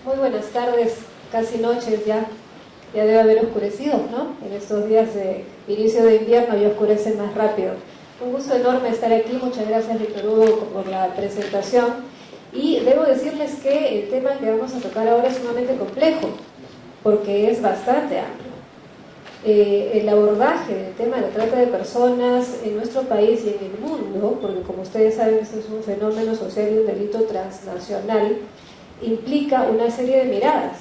Muy buenas tardes, casi noches ya debe haber oscurecido, ¿no? En estos días de inicio de invierno ya oscurece más rápido. Un gusto enorme estar aquí, muchas gracias Víctor Hugo por la presentación. Y debo decirles que el tema que vamos a tocar ahora es sumamente complejo, porque es bastante amplio. El abordaje del tema de la trata de personas en nuestro país y en el mundo, porque como ustedes saben, este es un fenómeno social y un delito transnacional, implica una serie de miradas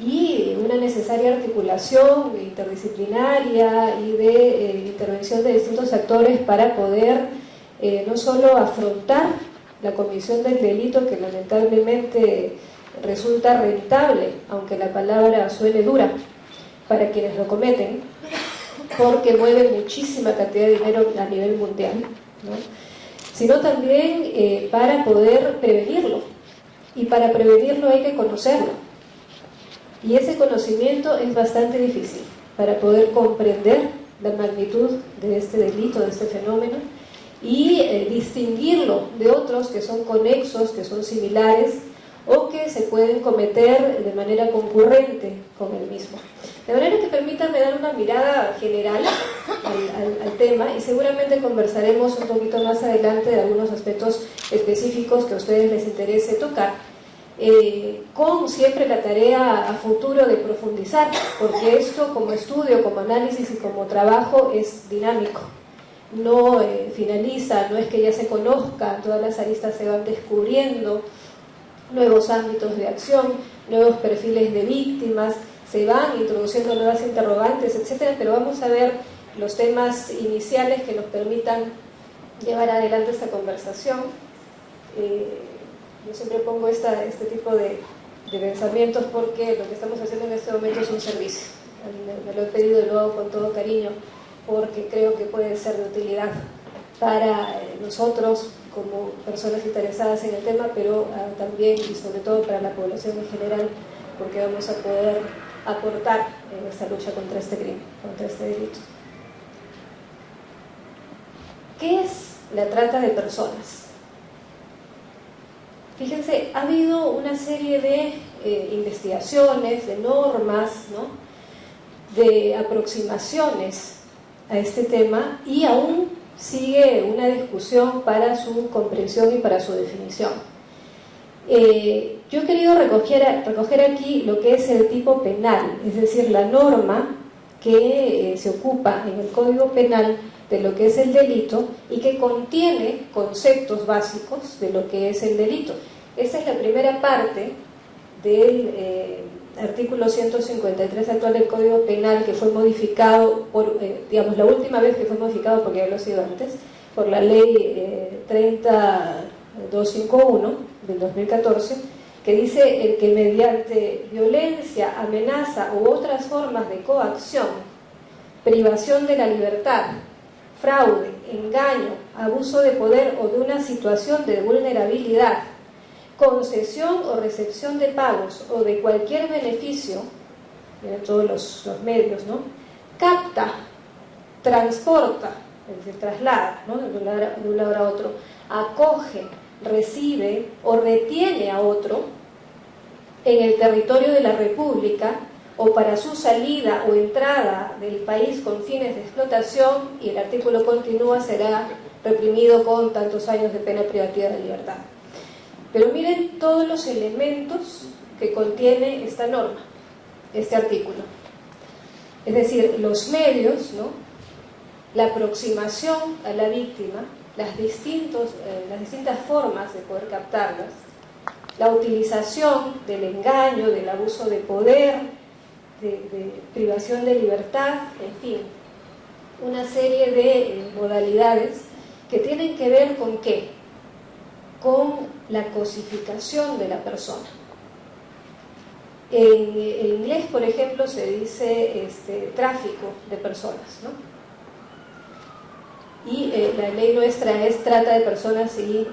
y una necesaria articulación interdisciplinaria y de intervención de distintos actores para poder no solo afrontar la comisión del delito, que lamentablemente resulta rentable, aunque la palabra suene dura para quienes lo cometen, porque mueve muchísima cantidad de dinero a nivel mundial, ¿no? Sino también para poder prevenirlo. Y para prevenirlo hay que conocerlo. Y ese conocimiento es bastante difícil para poder comprender la magnitud de este delito, de este fenómeno, y distinguirlo de otros que son conexos, que son similares, o que se pueden cometer de manera concurrente con el mismo. De manera que permítanme dar una mirada general al tema, y seguramente conversaremos un poquito más adelante de algunos aspectos específicos que a ustedes les interese tocar, con siempre la tarea a futuro de profundizar, porque esto como estudio, como análisis y como trabajo es dinámico. No finaliza, no es que ya se conozca, todas las aristas se van descubriendo, nuevos ámbitos de acción, nuevos perfiles de víctimas, se van introduciendo nuevas interrogantes, etcétera, pero vamos a ver los temas iniciales que nos permitan llevar adelante esta conversación. Yo siempre pongo este tipo de pensamientos porque lo que estamos haciendo en este momento es un servicio. Me lo he pedido y lo hago con todo cariño porque creo que puede ser de utilidad para nosotros como personas interesadas en el tema, pero también y sobre todo para la población en general, porque vamos a poder aportar en esta lucha contra este crimen, contra este delito. ¿Qué es la trata de personas? Fíjense, ha habido una serie de investigaciones, de normas, ¿no?, de aproximaciones a este tema, y aún sigue una discusión para su comprensión y para su definición. Yo he querido recoger aquí lo que es el tipo penal, es decir, la norma que se ocupa en el Código Penal de lo que es el delito y que contiene conceptos básicos de lo que es el delito. Esta es la primera parte del artículo 153 actual del Código Penal, que fue modificado por, digamos, la última vez que fue modificado, porque ya lo ha sido antes, por la ley 30251 del 2014, que dice: el que mediante violencia, amenaza u otras formas de coacción, privación de la libertad, fraude, engaño, abuso de poder o de una situación de vulnerabilidad, concesión o recepción de pagos o de cualquier beneficio, de todos los medios, ¿no?, capta, transporta, es decir, traslada, ¿no?, de un lado a otro, acoge, recibe o retiene a otro en el territorio de la República o para su salida o entrada del país con fines de explotación, y el artículo continúa, será reprimido con tantos años de pena privativa de libertad. Pero miren todos los elementos que contiene esta norma, este artículo. Es decir, los medios, ¿no?, la aproximación a la víctima, las distintas formas de poder captarlas, la utilización del engaño, del abuso de poder, de privación de libertad, en fin, una serie de modalidades que tienen que ver con ¿qué? Con la cosificación de la persona. En inglés, por ejemplo, se dice tráfico de personas, ¿no? Y la ley nuestra es trata de personas y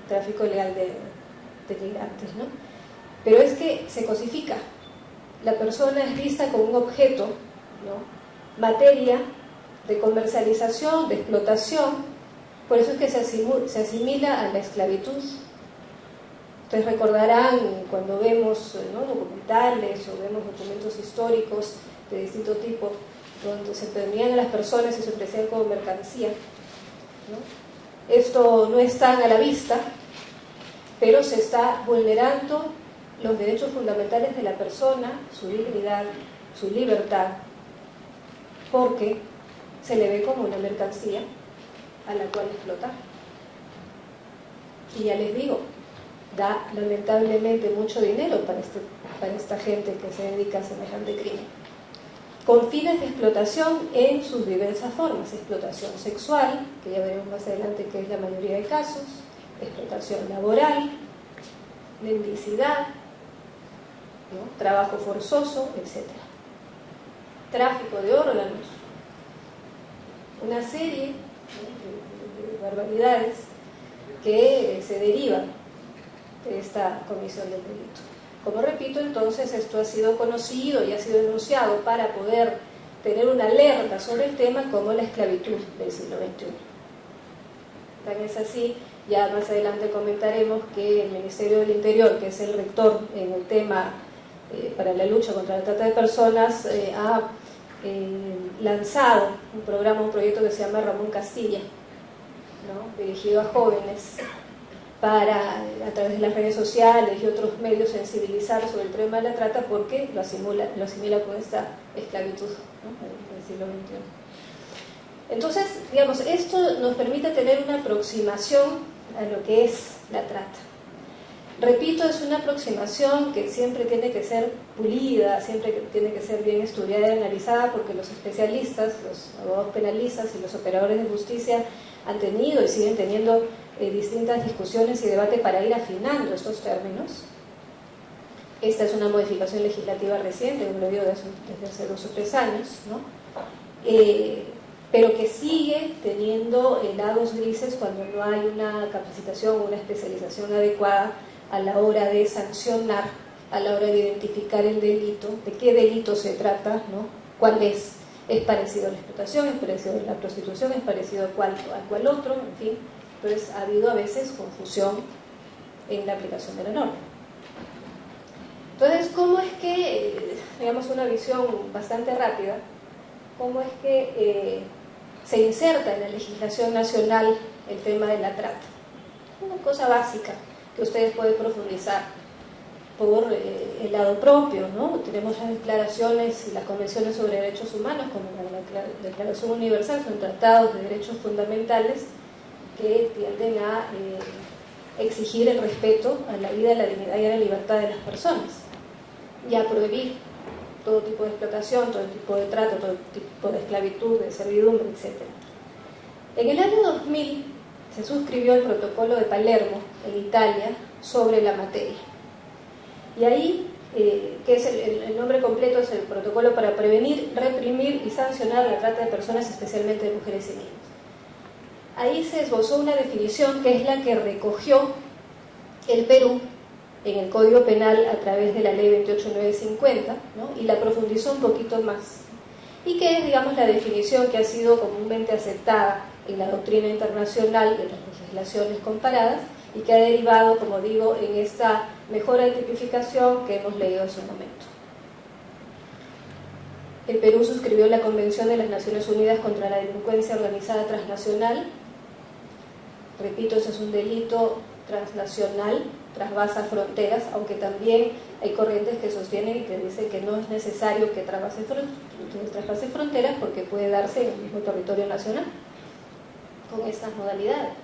tráfico ilegal de migrantes, ¿no? Pero es que se cosifica. La persona es vista como un objeto, ¿no?, materia de comercialización, de explotación. Por eso es que se asimila a la esclavitud. Ustedes recordarán cuando vemos documentales o vemos documentos históricos de distinto tipo, donde se vendían a las personas y se ofrecían como mercancía, ¿no? Esto no es tan a la vista, pero se está vulnerando los derechos fundamentales de la persona, su dignidad, su libertad, porque se le ve como una mercancía a la cual explotar. Y ya les digo, da lamentablemente mucho dinero para esta gente que se dedica a semejante crimen, con fines de explotación en sus diversas formas: explotación sexual, que ya veremos más adelante que es la mayoría de casos, explotación laboral, mendicidad, ¿no? Trabajo forzoso, etc. Tráfico de órganos, una serie, ¿no?, de barbaridades que se derivan de esta comisión del delito. Como repito, entonces esto ha sido conocido y ha sido denunciado para poder tener una alerta sobre el tema como la esclavitud del siglo XXI. Tan es así, ya más adelante comentaremos que el Ministerio del Interior, que es el rector en el tema para la lucha contra la trata de personas, ha lanzado un proyecto que se llama Ramón Castilla, ¿no?, dirigido a jóvenes, para, a través de las redes sociales y otros medios, sensibilizar sobre el tema de la trata, porque lo asimila con esta esclavitud, ¿no?, del siglo XXI. Entonces, digamos, esto nos permite tener una aproximación a lo que es la trata. Repito, es una aproximación que siempre tiene que ser pulida, siempre tiene que ser bien estudiada y analizada, porque los especialistas, los abogados penalistas y los operadores de justicia han tenido y siguen teniendo distintas discusiones y debate para ir afinando estos términos. Esta es una modificación legislativa reciente, como lo digo, desde hace 2 o 3 años, ¿no? Pero que sigue teniendo lados grises cuando no hay una capacitación o una especialización adecuada a la hora de sancionar, a la hora de identificar el delito, de qué delito se trata, ¿no? ¿Cuál es? ¿Es parecido a la explotación? ¿Es parecido a la prostitución? ¿Es parecido a cuál otro? En fin, entonces ha habido a veces confusión en la aplicación de la norma. Entonces, ¿cómo es que, digamos, una visión bastante rápida, cómo es que se inserta en la legislación nacional el tema de la trata? Una cosa básica que ustedes pueden profundizar por el lado propio, ¿no? Tenemos las declaraciones y las convenciones sobre derechos humanos, como la Declaración Universal, son tratados de derechos fundamentales que tienden a exigir el respeto a la vida, a la dignidad y a la libertad de las personas, y a prohibir todo tipo de explotación, todo tipo de trato, todo tipo de esclavitud, de servidumbre, etc. En el año 2000 se suscribió el Protocolo de Palermo en Italia sobre la materia. Y ahí, que es el nombre completo, es el Protocolo para prevenir, reprimir y sancionar la trata de personas, especialmente de mujeres y niños. Ahí se esbozó una definición que es la que recogió el Perú en el Código Penal a través de la Ley 28950, ¿no?, y la profundizó un poquito más. Y que es, digamos, la definición que ha sido comúnmente aceptada en la doctrina internacional de las legislaciones comparadas y que ha derivado, como digo, en esta mejora de tipificación que hemos leído hace un momento. El Perú suscribió la Convención de las Naciones Unidas contra la Delincuencia Organizada Transnacional. Repito, ese es un delito transnacional, trasvasa fronteras, aunque también hay corrientes que sostienen y que dicen que no es necesario que traspase fronteras porque puede darse en el mismo territorio nacional con estas modalidades.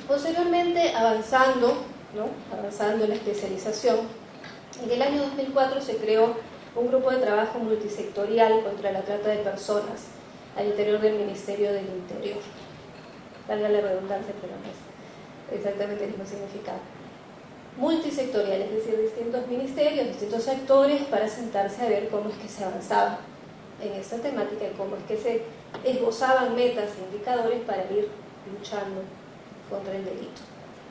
Posteriormente, avanzando en la especialización, en el año 2004 se creó un grupo de trabajo multisectorial contra la trata de personas al interior del Ministerio del Interior. Valga la redundancia, pero no es exactamente el mismo significado. Multisectorial, es decir, distintos ministerios, distintos actores, para sentarse a ver cómo es que se avanzaba en esta temática y cómo es que se esbozaban metas e indicadores para ir luchando contra el delito.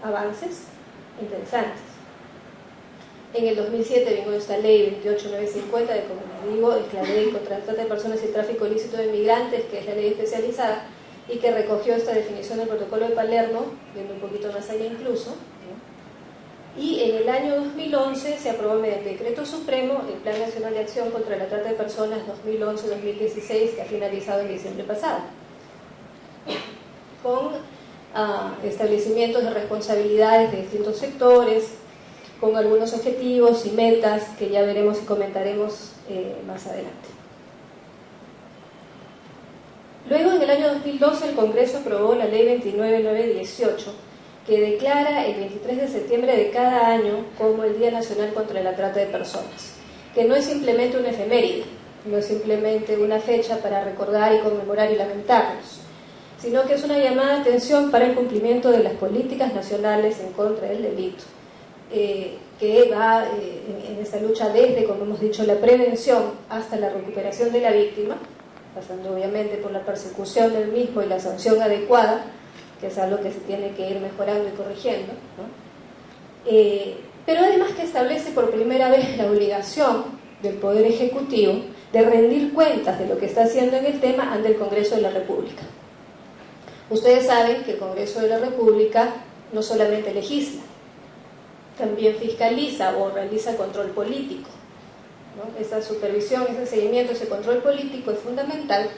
Avances interesantes. En el 2007 vino esta ley 28950, como les digo, es la ley contra la trata de personas y el tráfico ilícito de migrantes, que es la ley especializada, y que recogió esta definición del Protocolo de Palermo, viendo un poquito más allá incluso, ¿no? Y en el año 2011 se aprobó mediante decreto supremo el Plan Nacional de Acción contra la Trata de Personas 2011-2016, que ha finalizado en diciembre pasado, con establecimientos de responsabilidades de distintos sectores, con algunos objetivos y metas que ya veremos y comentaremos más adelante. Luego, en el año 2012, el Congreso aprobó la Ley 29918, que declara el 23 de septiembre de cada año como el Día Nacional contra la Trata de Personas, que no es simplemente una efeméride, no es simplemente una fecha para recordar y conmemorar y lamentarnos, sino que es una llamada de atención para el cumplimiento de las políticas nacionales en contra del delito, que va en esta lucha desde, como hemos dicho, la prevención hasta la recuperación de la víctima, pasando obviamente por la persecución del mismo y la sanción adecuada, que es algo que se tiene que ir mejorando y corrigiendo, ¿no? Pero además que establece por primera vez la obligación del Poder Ejecutivo de rendir cuentas de lo que está haciendo en el tema ante el Congreso de la República. Ustedes saben que el Congreso de la República no solamente legisla, también fiscaliza o realiza control político, ¿no? Esa supervisión, ese seguimiento, ese control político es fundamental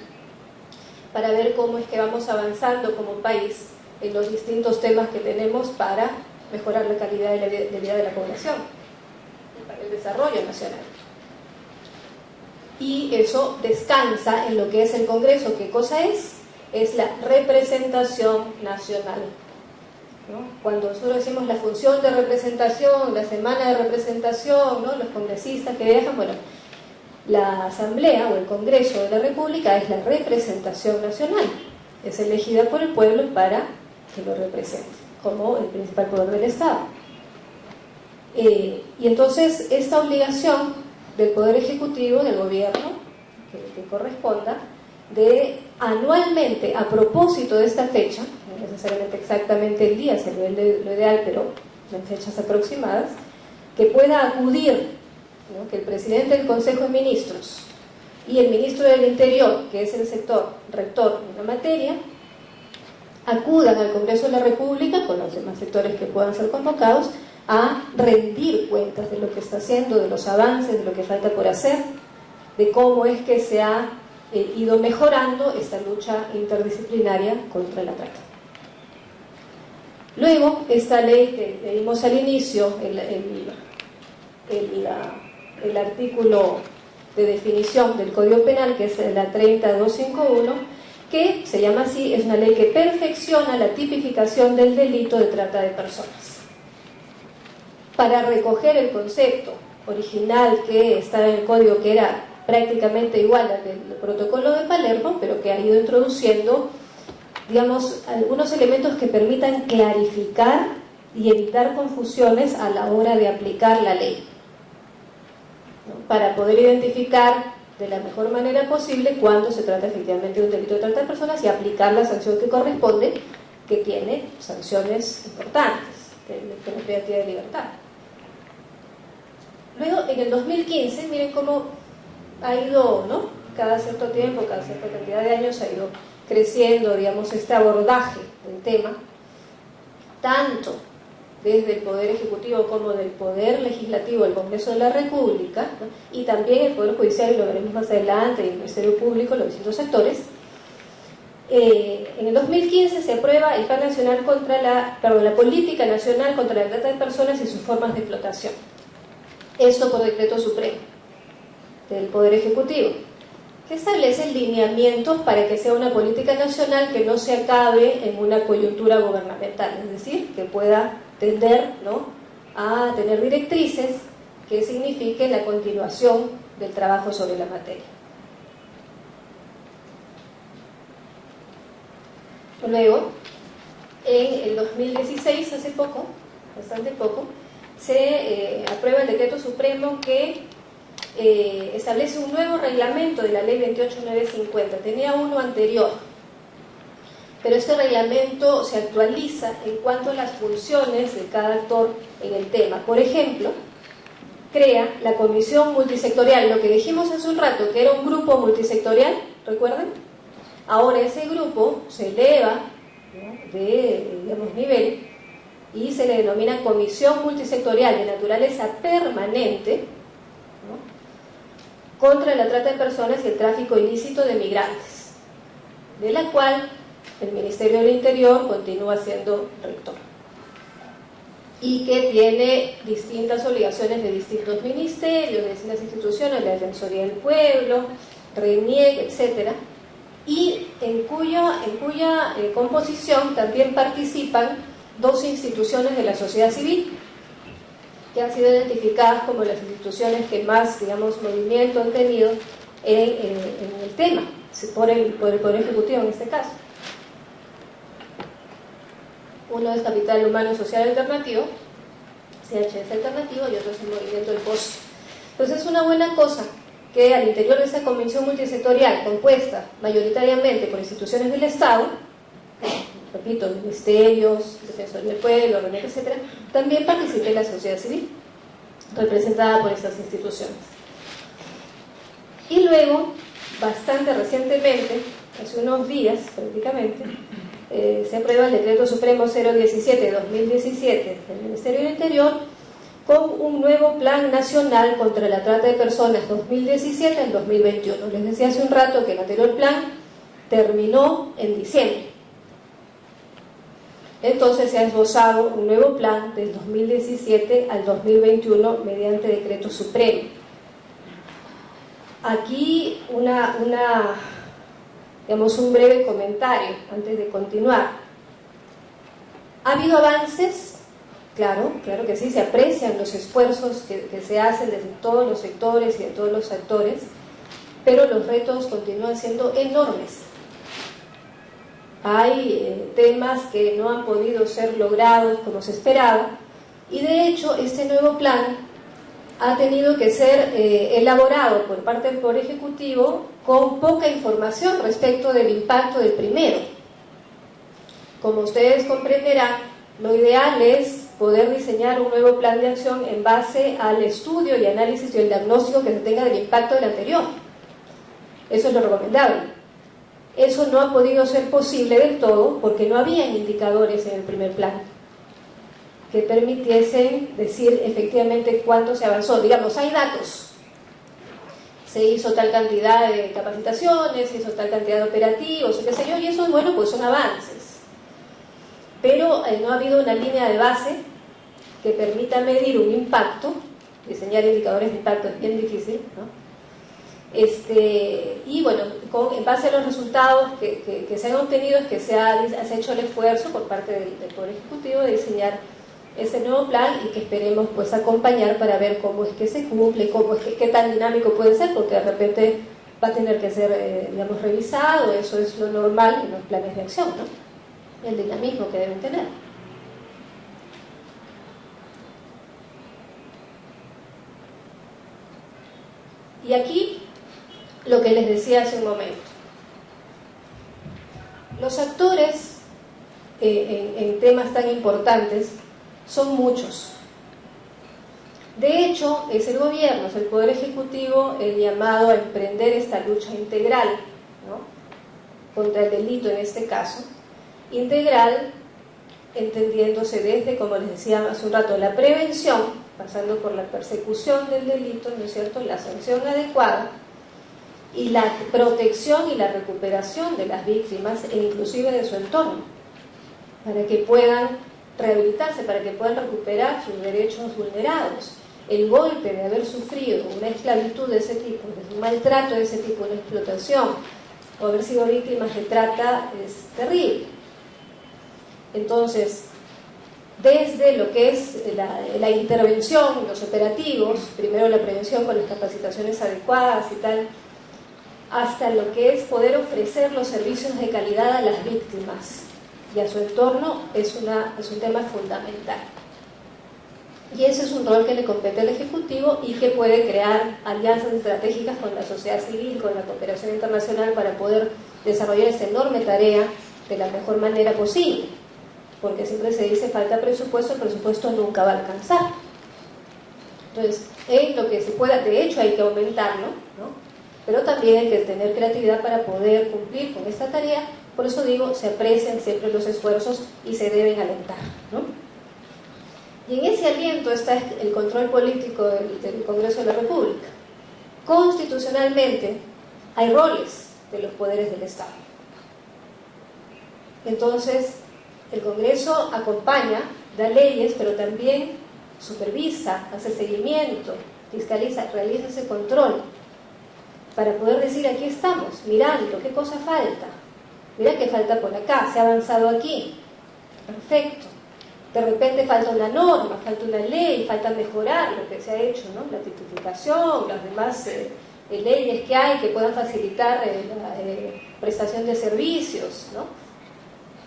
para ver cómo es que vamos avanzando como país en los distintos temas que tenemos para mejorar la calidad de vida de la población y para el desarrollo nacional. Y eso descansa en lo que es el Congreso. ¿Qué cosa es? Es la representación nacional, ¿no? Cuando nosotros decimos la función de representación, la semana de representación, ¿no? Los congresistas que viajan, bueno, la Asamblea o el Congreso de la República es la representación nacional, es elegida por el pueblo para que lo represente como el principal poder del Estado. Y entonces esta obligación del Poder Ejecutivo, del gobierno, que corresponda, de anualmente, a propósito de esta fecha, no necesariamente exactamente el día, sería lo ideal, pero en fechas aproximadas, que pueda acudir, ¿no? Que el presidente del Consejo de Ministros y el ministro del Interior, que es el sector rector de la materia, acudan al Congreso de la República, con los demás sectores que puedan ser convocados, a rendir cuentas de lo que está haciendo, de los avances, de lo que falta por hacer, de cómo es que se ha ido mejorando esta lucha interdisciplinaria contra la trata. Luego, esta ley que vimos al inicio, el artículo de definición del Código Penal, que es la 30251, que se llama así, es una ley que perfecciona la tipificación del delito de trata de personas. Para recoger el concepto original que estaba en el Código, que era prácticamente igual al del Protocolo de Palermo, pero que ha ido introduciendo, digamos, algunos elementos que permitan clarificar y evitar confusiones a la hora de aplicar la ley, ¿no? Para poder identificar de la mejor manera posible cuando se trata efectivamente de un delito de trata de personas y aplicar la sanción que corresponde, que tiene sanciones importantes, que nos privativa de libertad. Luego, en el 2015, miren cómo ha ido, ¿no? Cada cierto tiempo, cada cierta cantidad de años ha ido creciendo, digamos, este abordaje del tema, tanto desde el Poder Ejecutivo como del Poder Legislativo, el Congreso de la República, ¿no? Y también el Poder Judicial, y lo veremos más adelante, y el Ministerio Público, los distintos sectores. En el 2015 se aprueba el Plan Nacional contra la Política Nacional contra la Trata de Personas y sus formas de explotación. Esto por decreto supremo del Poder Ejecutivo, que establece lineamientos para que sea una política nacional que no se acabe en una coyuntura gubernamental, es decir, que pueda tender, ¿no?, a tener directrices que signifiquen la continuación del trabajo sobre la materia. Luego, en el 2016, hace poco, bastante poco, se aprueba el decreto supremo que establece un nuevo reglamento de la ley 28950. Tenía uno anterior, pero este reglamento se actualiza en cuanto a las funciones de cada actor en el tema. Por ejemplo, crea la comisión multisectorial, lo que dijimos hace un rato, que era un grupo multisectorial, ¿recuerdan? Ahora ese grupo se eleva, ¿no?, de, digamos, nivel, y se le denomina Comisión Multisectorial de Naturaleza Permanente, ¿no?, contra la trata de personas y el tráfico ilícito de migrantes, de la cual el Ministerio del Interior continúa siendo rector, y que tiene distintas obligaciones de distintos ministerios, de distintas instituciones, la Defensoría del Pueblo, RENIEC, etcétera, y en cuya composición también participan dos instituciones de la sociedad civil, que han sido identificadas como las instituciones que más, digamos, movimiento han tenido en el tema, por el Poder Ejecutivo en este caso. Uno es Capital Humano y Social Alternativo, CHS Alternativo, y otro es el Movimiento del Pozo. Entonces es una buena cosa que al interior de esa convención multisectorial, compuesta mayoritariamente por instituciones del Estado, repito, ministerios, Defensoría del Pueblo, RENIEC, etcétera, también participe la sociedad civil, representada por estas instituciones. Y luego, bastante recientemente, hace unos días prácticamente, se aprueba el Decreto Supremo 017-2017 del Ministerio del Interior, con un nuevo Plan Nacional contra la Trata de Personas 2017 al 2021. Les decía hace un rato que el anterior plan terminó en diciembre. Entonces se ha esbozado un nuevo plan del 2017 al 2021 mediante Decreto Supremo. Aquí digamos, un breve comentario antes de continuar. ¿Ha habido avances? Claro que sí, se aprecian los esfuerzos que se hacen desde todos los sectores y de todos los actores, pero los retos continúan siendo enormes. Hay temas que no han podido ser logrados como se esperaba, y de hecho este nuevo plan ha tenido que ser elaborado por parte del Poder Ejecutivo con poca información respecto del impacto del primero. Como ustedes comprenderán, lo ideal es poder diseñar un nuevo plan de acción en base al estudio y análisis y el diagnóstico que se tenga del impacto del anterior. Eso es lo recomendable. Eso no ha podido ser posible del todo porque no había indicadores en el primer plan que permitiesen decir efectivamente cuánto se avanzó. Digamos, hay datos. Se hizo tal cantidad de capacitaciones, se hizo tal cantidad de operativos, qué sé yo, y eso, bueno, pues son avances. Pero no ha habido una línea de base que permita medir un impacto. Diseñar indicadores de impacto es bien difícil, ¿no? Y bueno, en base a los resultados que se han obtenido, es que se ha hecho el esfuerzo por parte del Poder Ejecutivo de diseñar ese nuevo plan, y que esperemos pues acompañar para ver cómo es que se cumple, qué tan dinámico puede ser, porque de repente va a tener que ser digamos, revisado. Eso es lo normal en los planes de acción, ¿no? El dinamismo que deben tener. Y aquí lo que les decía hace un momento, los actores en temas tan importantes son muchos. De hecho, es el gobierno, es el Poder Ejecutivo el llamado a emprender esta lucha integral, ¿no?, contra el delito en este caso. Integral, entendiéndose desde, como les decía hace un rato, la prevención, pasando por la persecución del delito, ¿no es cierto?, la sanción adecuada, y la protección y la recuperación de las víctimas e inclusive de su entorno, para que puedan rehabilitarse, para que puedan recuperar sus derechos vulnerados. El golpe de haber sufrido una esclavitud de ese tipo, un maltrato de ese tipo, una explotación, o haber sido víctimas de trata, es terrible. Entonces, desde lo que es la intervención, los operativos, primero la prevención con las capacitaciones adecuadas y tal, hasta lo que es poder ofrecer los servicios de calidad a las víctimas y a su entorno, es un tema fundamental. Y ese es un rol que le compete al Ejecutivo, y que puede crear alianzas estratégicas con la sociedad civil, con la cooperación internacional, para poder desarrollar esta enorme tarea de la mejor manera posible. Porque siempre se dice falta presupuesto, el presupuesto nunca va a alcanzar. Entonces, en lo que se pueda, de hecho hay que aumentarlo, ¿no?, pero también hay que tener creatividad para poder cumplir con esta tarea. Por eso digo, se aprecian siempre los esfuerzos y se deben alentar, ¿no? Y en ese aliento está el control político del Congreso de la República. Constitucionalmente hay roles de los poderes del Estado. Entonces, el Congreso acompaña, da leyes, pero también supervisa, hace seguimiento, fiscaliza, realiza ese control para poder decir, aquí estamos, mirando, qué cosa falta. Mira qué falta por acá, se ha avanzado aquí. Perfecto. De repente falta una norma, falta una ley, falta mejorar lo que se ha hecho, ¿no? La tipificación, las demás leyes que hay que puedan facilitar la prestación de servicios, ¿no?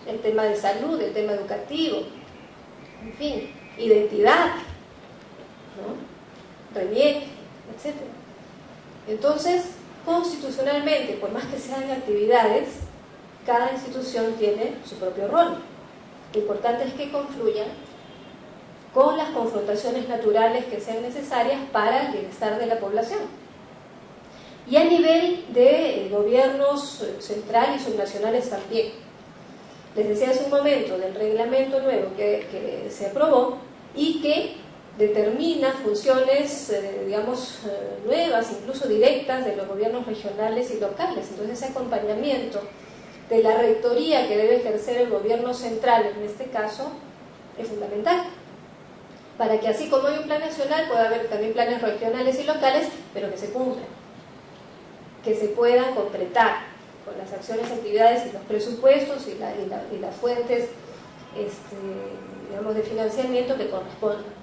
El tema de salud, el tema educativo, en fin, identidad, ¿no? Reniego, etc. Entonces, constitucionalmente, por más que sean actividades, cada institución tiene su propio rol. Lo importante es que confluyan con las confrontaciones naturales que sean necesarias para el bienestar de la población. Y a nivel de gobiernos central y subnacionales también. Les decía hace un momento del reglamento nuevo que se aprobó y que determina funciones, digamos, nuevas, incluso directas, de los gobiernos regionales y locales. Entonces, ese acompañamiento de la rectoría que debe ejercer el gobierno central, en este caso, es fundamental. Para que así como hay un plan nacional, pueda haber también planes regionales y locales, pero que se cumplan, que se puedan completar con las acciones, actividades y los presupuestos y las fuentes, digamos, de financiamiento que correspondan.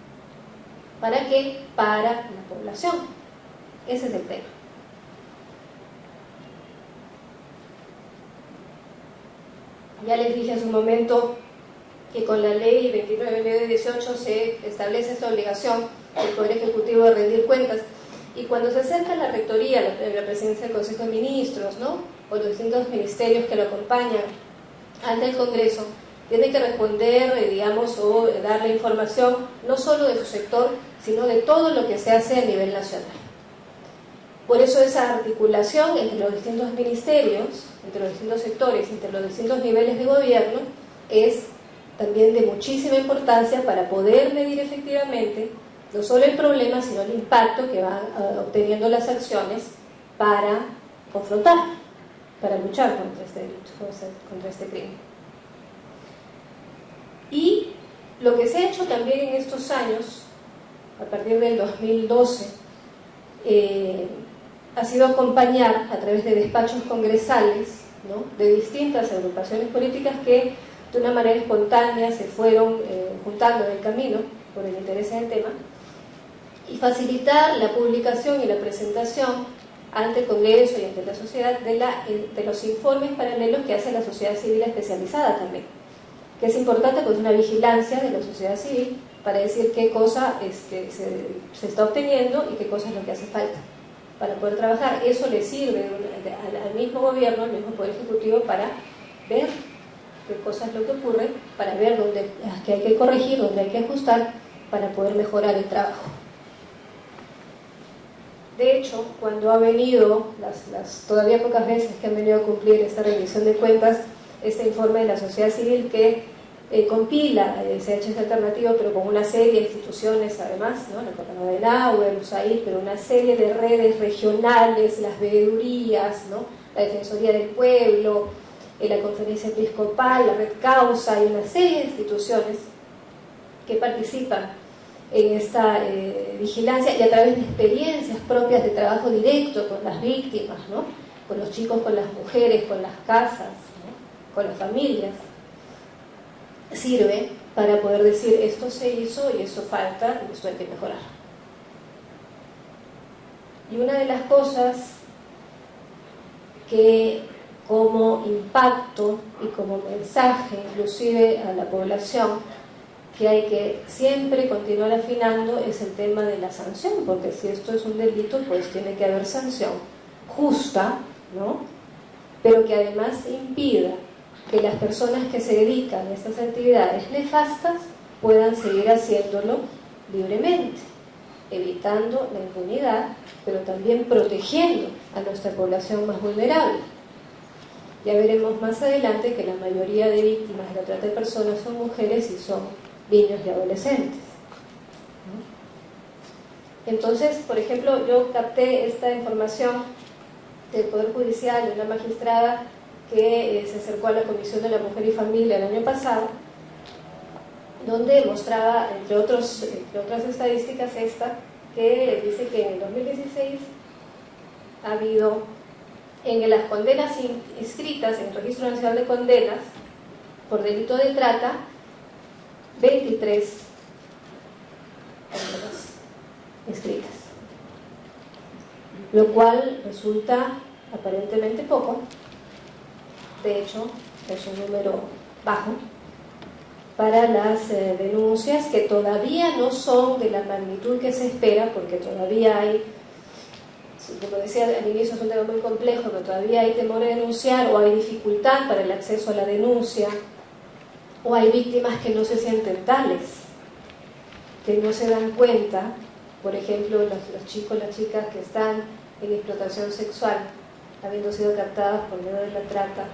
¿Para qué? Para la población. Ese es el tema. Ya les dije hace un momento que con la ley 29/18 se establece esta obligación del Poder Ejecutivo de rendir cuentas. Y cuando se acerca la rectoría, la presidencia del Consejo de Ministros, ¿no?, o los distintos ministerios que lo acompañan ante el Congreso, tiene que responder, digamos, o dar la información no solo de su sector, sino de todo lo que se hace a nivel nacional. Por eso esa articulación entre los distintos ministerios, entre los distintos sectores, entre los distintos niveles de gobierno, es también de muchísima importancia para poder medir efectivamente no solo el problema, sino el impacto que van obteniendo las acciones para confrontar, para luchar contra este delito, contra este crimen. Y lo que se ha hecho también en estos años, a partir del 2012, ha sido acompañar a través de despachos congresales, ¿no?, de distintas agrupaciones políticas que de una manera espontánea se fueron juntando en el camino por el interés en el tema, y facilitar la publicación y la presentación ante el Congreso y ante la sociedad de los informes paralelos que hace la sociedad civil especializada también, que es importante, pues, una vigilancia de la sociedad civil para decir qué cosa se está obteniendo y qué cosa es lo que hace falta para poder trabajar. Eso le sirve al mismo gobierno, al mismo Poder Ejecutivo, para ver qué cosa es lo que ocurre, para ver dónde que hay que corregir, dónde hay que ajustar, para poder mejorar el trabajo. De hecho, cuando ha venido, las todavía pocas veces que han venido a cumplir esta rendición de cuentas, este informe de la sociedad civil que compila CHS alternativo, pero con una serie de instituciones además, ¿no?, la Coordinadora de Adenauer, USAID, pero una serie de redes regionales, las veedurías, ¿no?, la Defensoría del Pueblo, la Conferencia Episcopal, la Red Causa, y una serie de instituciones que participan en esta vigilancia, y a través de experiencias propias de trabajo directo con las víctimas, ¿no?, con los chicos, con las mujeres, con las casas, ¿no?, con las familias, sirve para poder decir esto se hizo y esto falta y esto hay que mejorar. Y una de las cosas que como impacto y como mensaje inclusive a la población que hay que siempre continuar afinando es el tema de la sanción, porque si esto es un delito, pues tiene que haber sanción justa, ¿no?, pero que además impida que las personas que se dedican a estas actividades nefastas puedan seguir haciéndolo libremente. evitando la impunidad, pero también protegiendo a nuestra población más vulnerable. Ya veremos más adelante que la mayoría de víctimas de la trata de personas son mujeres y son niños y adolescentes. Entonces, por ejemplo, yo capté esta información del Poder Judicial de una magistrada que se acercó a la Comisión de la Mujer y Familia el año pasado, donde mostraba, entre otras estadísticas, que dice que en el 2016 ha habido, en las condenas inscritas en el Registro Nacional de Condenas por delito de trata, 23 condenas inscritas, lo cual resulta aparentemente poco. De hecho, es un número bajo para las denuncias, que todavía no son de la magnitud que se espera, porque todavía hay, como decía al inicio, es un tema muy complejo, pero todavía hay temor a denunciar, o hay dificultad para el acceso a la denuncia, o hay víctimas que no se sienten tales, que no se dan cuenta. Por ejemplo, los chicos, las chicas que están en explotación sexual, habiendo sido captadas por medio de la trata,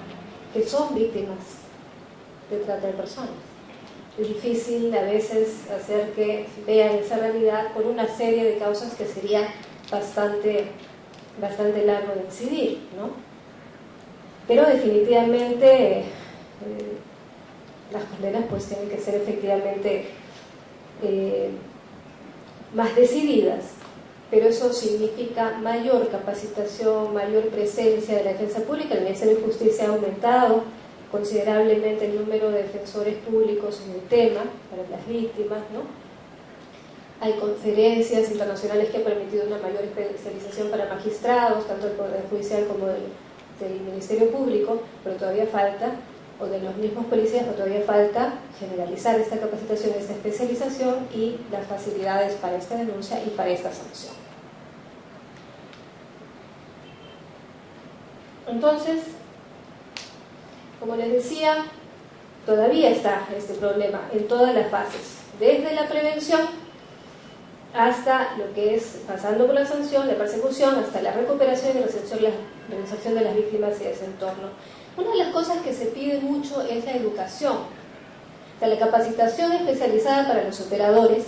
que son víctimas de trata de personas. Es difícil a veces hacer que vean esa realidad por una serie de causas que sería bastante largo de incidir, ¿no? Pero definitivamente las condenas pues tienen que ser efectivamente más decididas, pero eso significa mayor capacitación, mayor presencia de la defensa pública. El Ministerio de Justicia ha aumentado considerablemente el número de defensores públicos en el tema para las víctimas, ¿no? Hay conferencias internacionales que han permitido una mayor especialización para magistrados, tanto del Poder Judicial como del Ministerio Público, pero todavía falta, o de los mismos policías, pero todavía falta generalizar esta capacitación, esta especialización y las facilidades para esta denuncia y para esta sanción. Entonces, como les decía, todavía está este problema en todas las fases, desde la prevención hasta lo que es pasando por la sanción, la persecución, hasta la recuperación y la reinserción de las víctimas y de ese entorno. Una de las cosas que se pide mucho es la educación, o sea, la capacitación especializada para los operadores,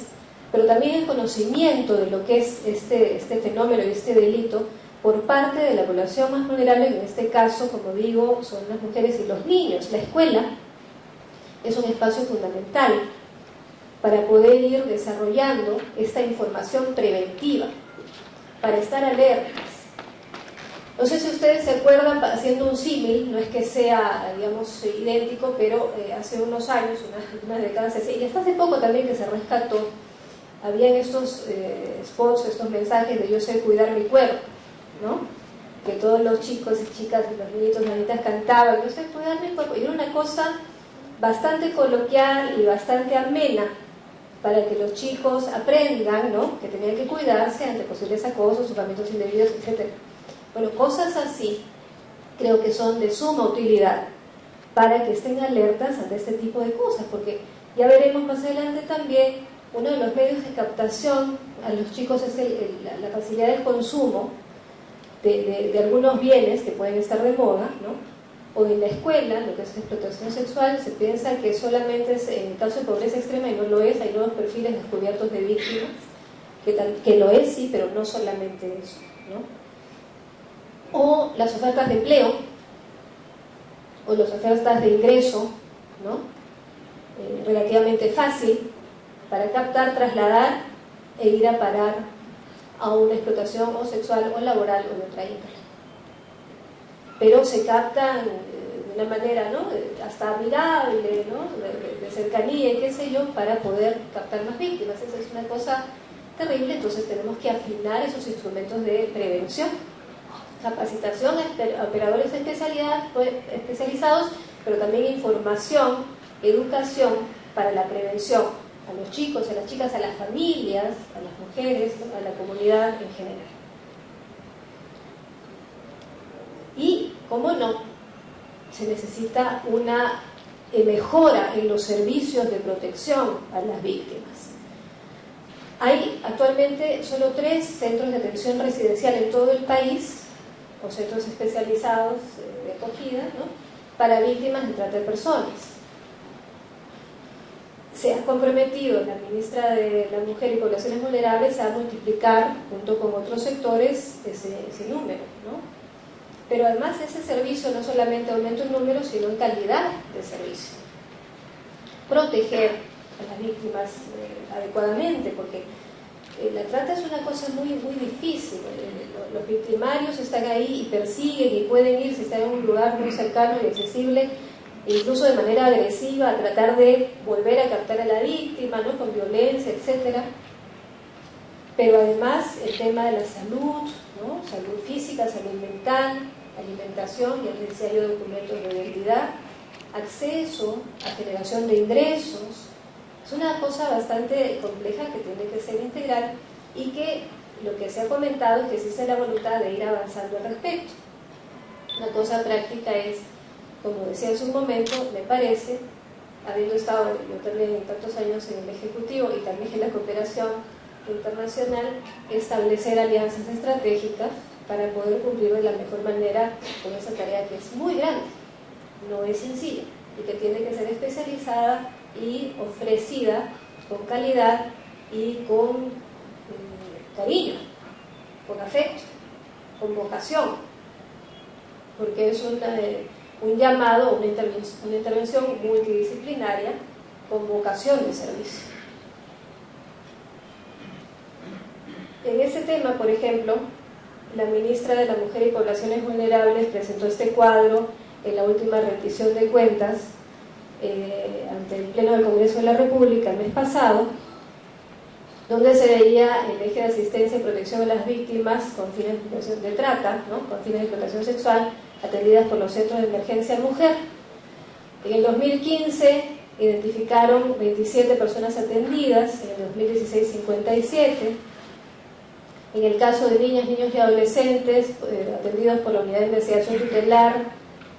pero también el conocimiento de lo que es este fenómeno y este delito por parte de la población más vulnerable, que en este caso, como digo, son las mujeres y los niños. La escuela es un espacio fundamental para poder ir desarrollando esta información preventiva, para estar alertas. No sé si ustedes se acuerdan, haciendo un símil, no es que sea, digamos, idéntico, pero hace unos años, unas décadas así, y hasta hace poco también que se rescató, habían estos spots, estos mensajes de yo sé cuidar mi cuerpo, ¿no? Que todos los chicos y chicas, los niñitos y niñitas cantaban, yo sé cuidar mi cuerpo, y era una cosa bastante coloquial y bastante amena, para que los chicos aprendan, ¿no?, que tenían que cuidarse ante posibles acosos, sufrimientos indebidos, etc. Bueno, cosas así creo que son de suma utilidad para que estén alertas ante este tipo de cosas, porque ya veremos más adelante también, uno de los medios de captación a los chicos es la facilidad del consumo de algunos bienes que pueden estar de moda, ¿no? O en la escuela, lo que es explotación sexual, se piensa que solamente es en caso de pobreza extrema, y no lo es. Hay nuevos perfiles descubiertos de víctimas, que lo es, sí, pero no solamente eso, ¿no? O las ofertas de empleo, o las ofertas de ingreso, ¿no? Relativamente fácil para captar, trasladar e ir a parar a una explotación o sexual o laboral o de otra índole. Pero se captan de una manera, ¿no?, hasta amigable, ¿no?, de cercanía y qué sé yo, para poder captar más víctimas. Esa es una cosa terrible. Entonces tenemos que afinar esos instrumentos de prevención, capacitación a operadores especializados, pero también información, educación para la prevención a los chicos, a las chicas, a las familias, a las mujeres, a la comunidad en general. Y, cómo no, se necesita una mejora en los servicios de protección a las víctimas. Hay actualmente solo 3 centros de atención residencial en todo el país, o centros especializados de acogida, ¿no?, para víctimas de trata de personas. Se ha comprometido la ministra de la Mujer y Poblaciones Vulnerables a multiplicar, junto con otros sectores, ese número, ¿no? Pero además ese servicio no solamente aumenta en número, sino en calidad de servicio. Proteger a las víctimas adecuadamente, porque la trata es una cosa muy, muy difícil. Los victimarios están ahí y persiguen y pueden ir, si están en un lugar muy cercano y accesible, incluso de manera agresiva, a tratar de volver a captar a la víctima, ¿no?, con violencia, etc. Pero además el tema de la salud, ¿no?, salud física, salud mental, alimentación, ya les decía yo, documentos de identidad, acceso a generación de ingresos. Es una cosa bastante compleja que tiene que ser integral y que lo que se ha comentado es que existe la voluntad de ir avanzando al respecto. Una cosa práctica es, como decía en su momento, me parece, habiendo estado yo también tantos años en el Ejecutivo y también en la cooperación internacional, establecer alianzas estratégicas para poder cumplir de la mejor manera con esa tarea que es muy grande, no es sencilla, y que tiene que ser especializada y ofrecida con calidad y con cariño, con afecto, con vocación, porque es un llamado, una intervención multidisciplinaria con vocación de servicio. En ese tema, por ejemplo, la ministra de la Mujer y Poblaciones Vulnerables presentó este cuadro en la última rendición de cuentas ante el Pleno del Congreso de la República el mes pasado, donde se veía el eje de asistencia y protección de las víctimas con fines de explotación de trata, ¿no?, con fines de explotación sexual, atendidas por los centros de emergencia mujer. En el 2015 identificaron 27 personas atendidas, en el 2016 57. En el caso de niñas, niños y adolescentes atendidos por la Unidad de Investigación Tutelar,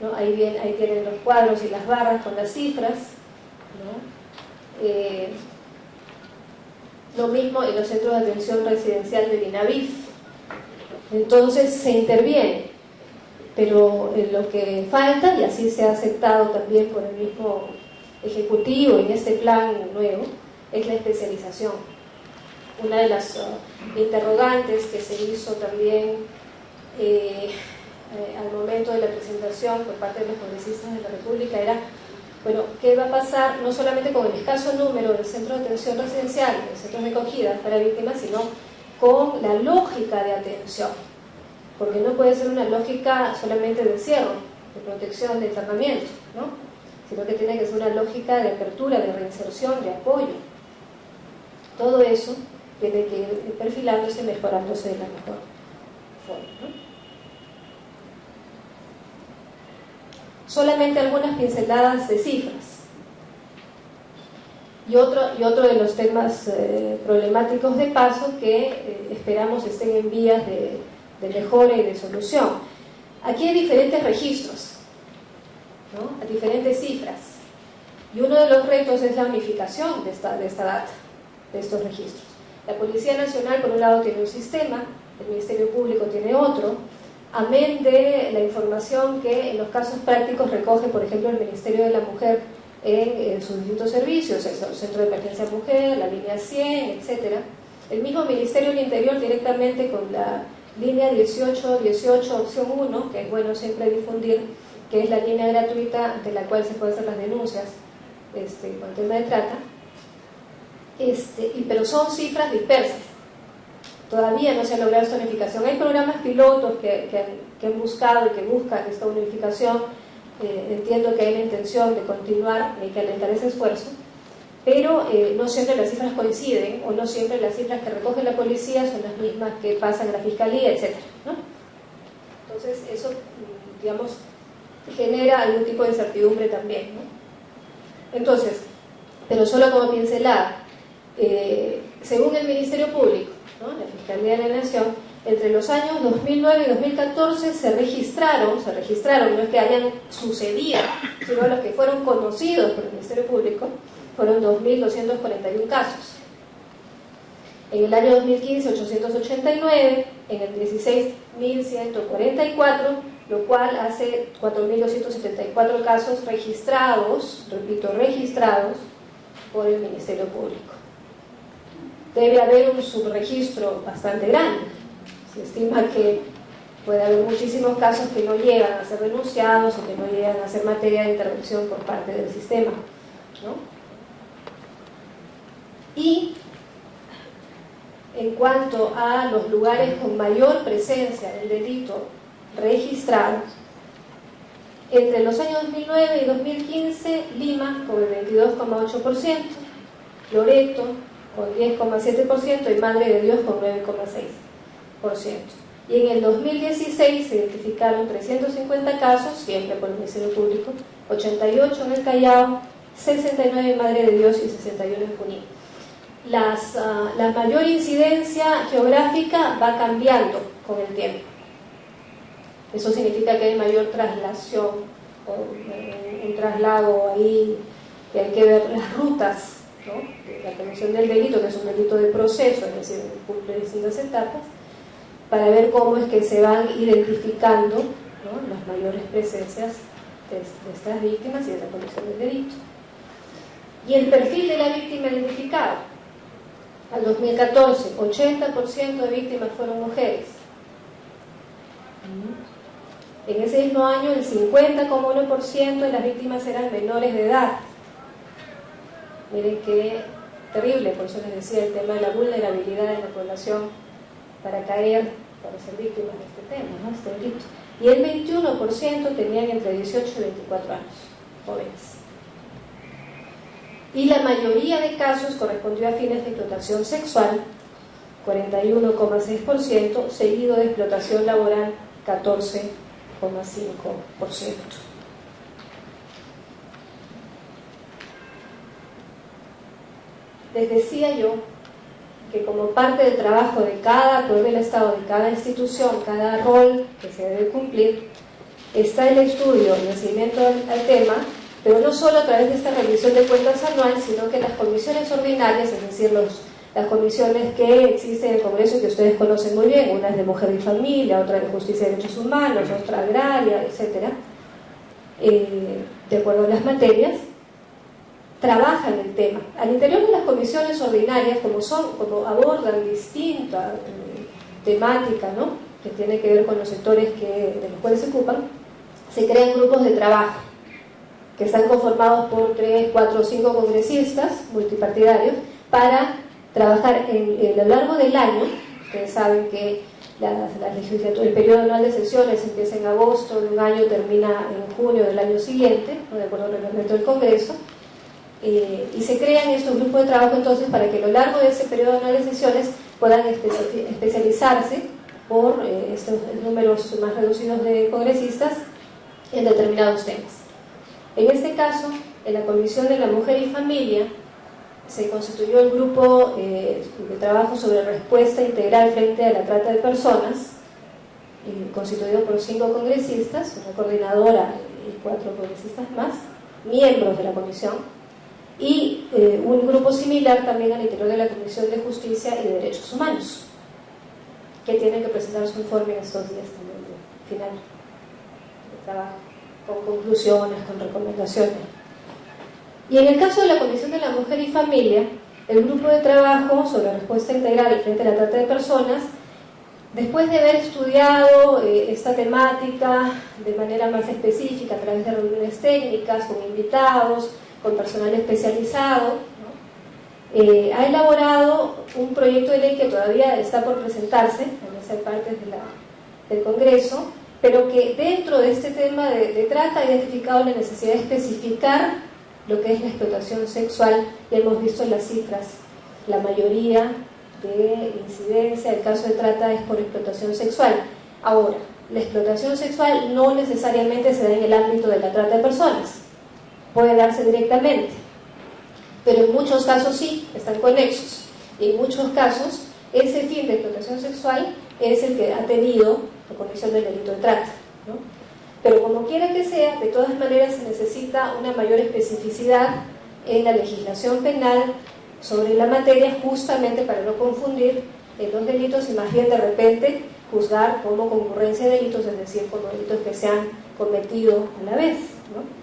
¿no?, ahí tienen los cuadros y las barras con las cifras, ¿no? Lo mismo en los centros de atención residencial del INAVIF. Entonces se interviene, pero lo que falta, y así se ha aceptado también por el mismo Ejecutivo en este plan nuevo, es la especialización. Una de las interrogantes que se hizo también al momento de la presentación por parte de los congresistas de la República era, bueno, ¿qué va a pasar no solamente con el escaso número de centros de atención residencial, de centros de acogida para víctimas, sino con la lógica de atención? Porque no puede ser una lógica solamente de encierro, de protección, de internamiento, ¿no?, sino que tiene que ser una lógica de apertura, de reinserción, de apoyo. Todo eso tiene que ir perfilándose y mejorándose de la mejor forma, ¿no? Solamente algunas pinceladas de cifras. Y otro de los temas problemáticos de paso que esperamos estén en vías de mejora y de solución. Aquí hay diferentes registros, ¿no?, a diferentes cifras. Y uno de los retos es la unificación de esta data, de estos registros. La Policía Nacional, por un lado, tiene un sistema, el Ministerio Público tiene otro, amén de la información que en los casos prácticos recoge, por ejemplo, el Ministerio de la Mujer en sus distintos servicios, el Centro de Emergencia Mujer, la línea 100, etc. El mismo Ministerio del Interior directamente con la línea 1818, opción 1, que es bueno siempre difundir, que es la línea gratuita ante la cual se pueden hacer las denuncias con el tema de trata. Pero son cifras dispersas. Todavía no se ha logrado esta unificación. Hay programas pilotos que han buscado y que buscan esta unificación. Entiendo que hay la intención de continuar, hay que alentar ese esfuerzo, pero no siempre las cifras coinciden, o no siempre las cifras que recoge la policía son las mismas que pasan a la fiscalía, etc., ¿no? Entonces eso, digamos, genera algún tipo de incertidumbre también, ¿no? Entonces, pero solo como pincelada, según el Ministerio Público, ¿no?, la Fiscalía de la Nación, entre los años 2009 y 2014 se registraron, no es que hayan sucedido, sino los que fueron conocidos por el Ministerio Público, fueron 2.241 casos. En el año 2015, 889, en el 16, 1144, lo cual hace 4.274 casos registrados, repito, registrados por el Ministerio Público. Debe haber un subregistro bastante grande. Se estima que puede haber muchísimos casos que no llegan a ser denunciados o que no llegan a ser materia de intervención por parte del sistema, ¿no? Y en cuanto a los lugares con mayor presencia del delito registrados, entre los años 2009 y 2015, Lima con el 22,8%, Loreto con 10,7% y Madre de Dios con 9,6%. Y en el 2016 se identificaron 350 casos, siempre por el Ministerio Público, 88 en el Callao, 69 en Madre de Dios y 61 en Junín. La mayor incidencia geográfica va cambiando con el tiempo. Eso significa que hay mayor traslación, o un traslado ahí, que hay que ver las rutas, ¿no?, de la comisión del delito, que es un delito de proceso, es decir, cumple distintas etapas, para ver cómo es que se van identificando, ¿no?, las mayores presencias de estas víctimas y de la comisión del delito. Y el perfil de la víctima identificada. Al 2014, 80% de víctimas fueron mujeres. En ese mismo año, el 50,1% de las víctimas eran menores de edad. Miren qué terrible, por eso les decía el tema de la vulnerabilidad de la población para caer, para ser víctimas de este tema, ¿no?, este delito. Y el 21% tenían entre 18 y 24 años, jóvenes. Y la mayoría de casos correspondió a fines de explotación sexual, 41,6%, seguido de explotación laboral, 14,5%. Les decía yo que como parte del trabajo de cada poder del Estado, de cada institución, cada rol que se debe cumplir, está el estudio y el seguimiento al tema, pero no solo a través de esta revisión de cuentas anual, sino que las comisiones ordinarias, es decir, las comisiones que existen en el Congreso y que ustedes conocen muy bien, una es de Mujer y Familia, otra de Justicia y Derechos Humanos, otra agraria, etc., de acuerdo a las materias, trabajan el tema. Al interior de las comisiones ordinarias, como abordan distinta temática, ¿no?, que tiene que ver con los sectores de los cuales se ocupan, se crean grupos de trabajo que están conformados por 3, 4 o 5 congresistas multipartidarios para trabajar a lo largo del año. Ustedes saben que el periodo anual de sesiones empieza en agosto de un año, termina en junio del año siguiente, ¿no?, de acuerdo al reglamento del Congreso, y se crean estos grupos de trabajo entonces para que a lo largo de ese periodo anual de sesiones puedan especializarse por estos números más reducidos de congresistas en determinados temas. En este caso, en la Comisión de la Mujer y Familia se constituyó el grupo de trabajo sobre respuesta integral frente a la trata de personas, constituido por 5 congresistas, una coordinadora y 4 congresistas más, miembros de la comisión, y un grupo similar también al interior de la Comisión de Justicia y de Derechos Humanos, que tienen que presentar su informe en estos días también de final de trabajo, con conclusiones, con recomendaciones. Y en el caso de la Comisión de la Mujer y Familia, el grupo de trabajo sobre respuesta integral frente a la trata de personas, después de haber estudiado esta temática de manera más específica a través de reuniones técnicas, con invitados, con personal especializado, ¿no?, ha elaborado un proyecto de ley que todavía está por presentarse en esa parte del Congreso, pero que dentro de este tema de trata ha identificado la necesidad de especificar lo que es la explotación sexual. Y hemos visto en las cifras, la mayoría de incidencia del caso de trata es por explotación sexual. Ahora, la explotación sexual no necesariamente se da en el ámbito de la trata de personas, puede darse directamente, pero en muchos casos sí, están conexos, y en muchos casos ese fin de explotación sexual es el que ha tenido la comisión del delito de trata, ¿no? Pero como quiera que sea, de todas maneras se necesita una mayor especificidad en la legislación penal sobre la materia, justamente para no confundir los delitos y más bien de repente juzgar como concurrencia de delitos, es decir, como delitos que se han cometido a la vez, ¿no?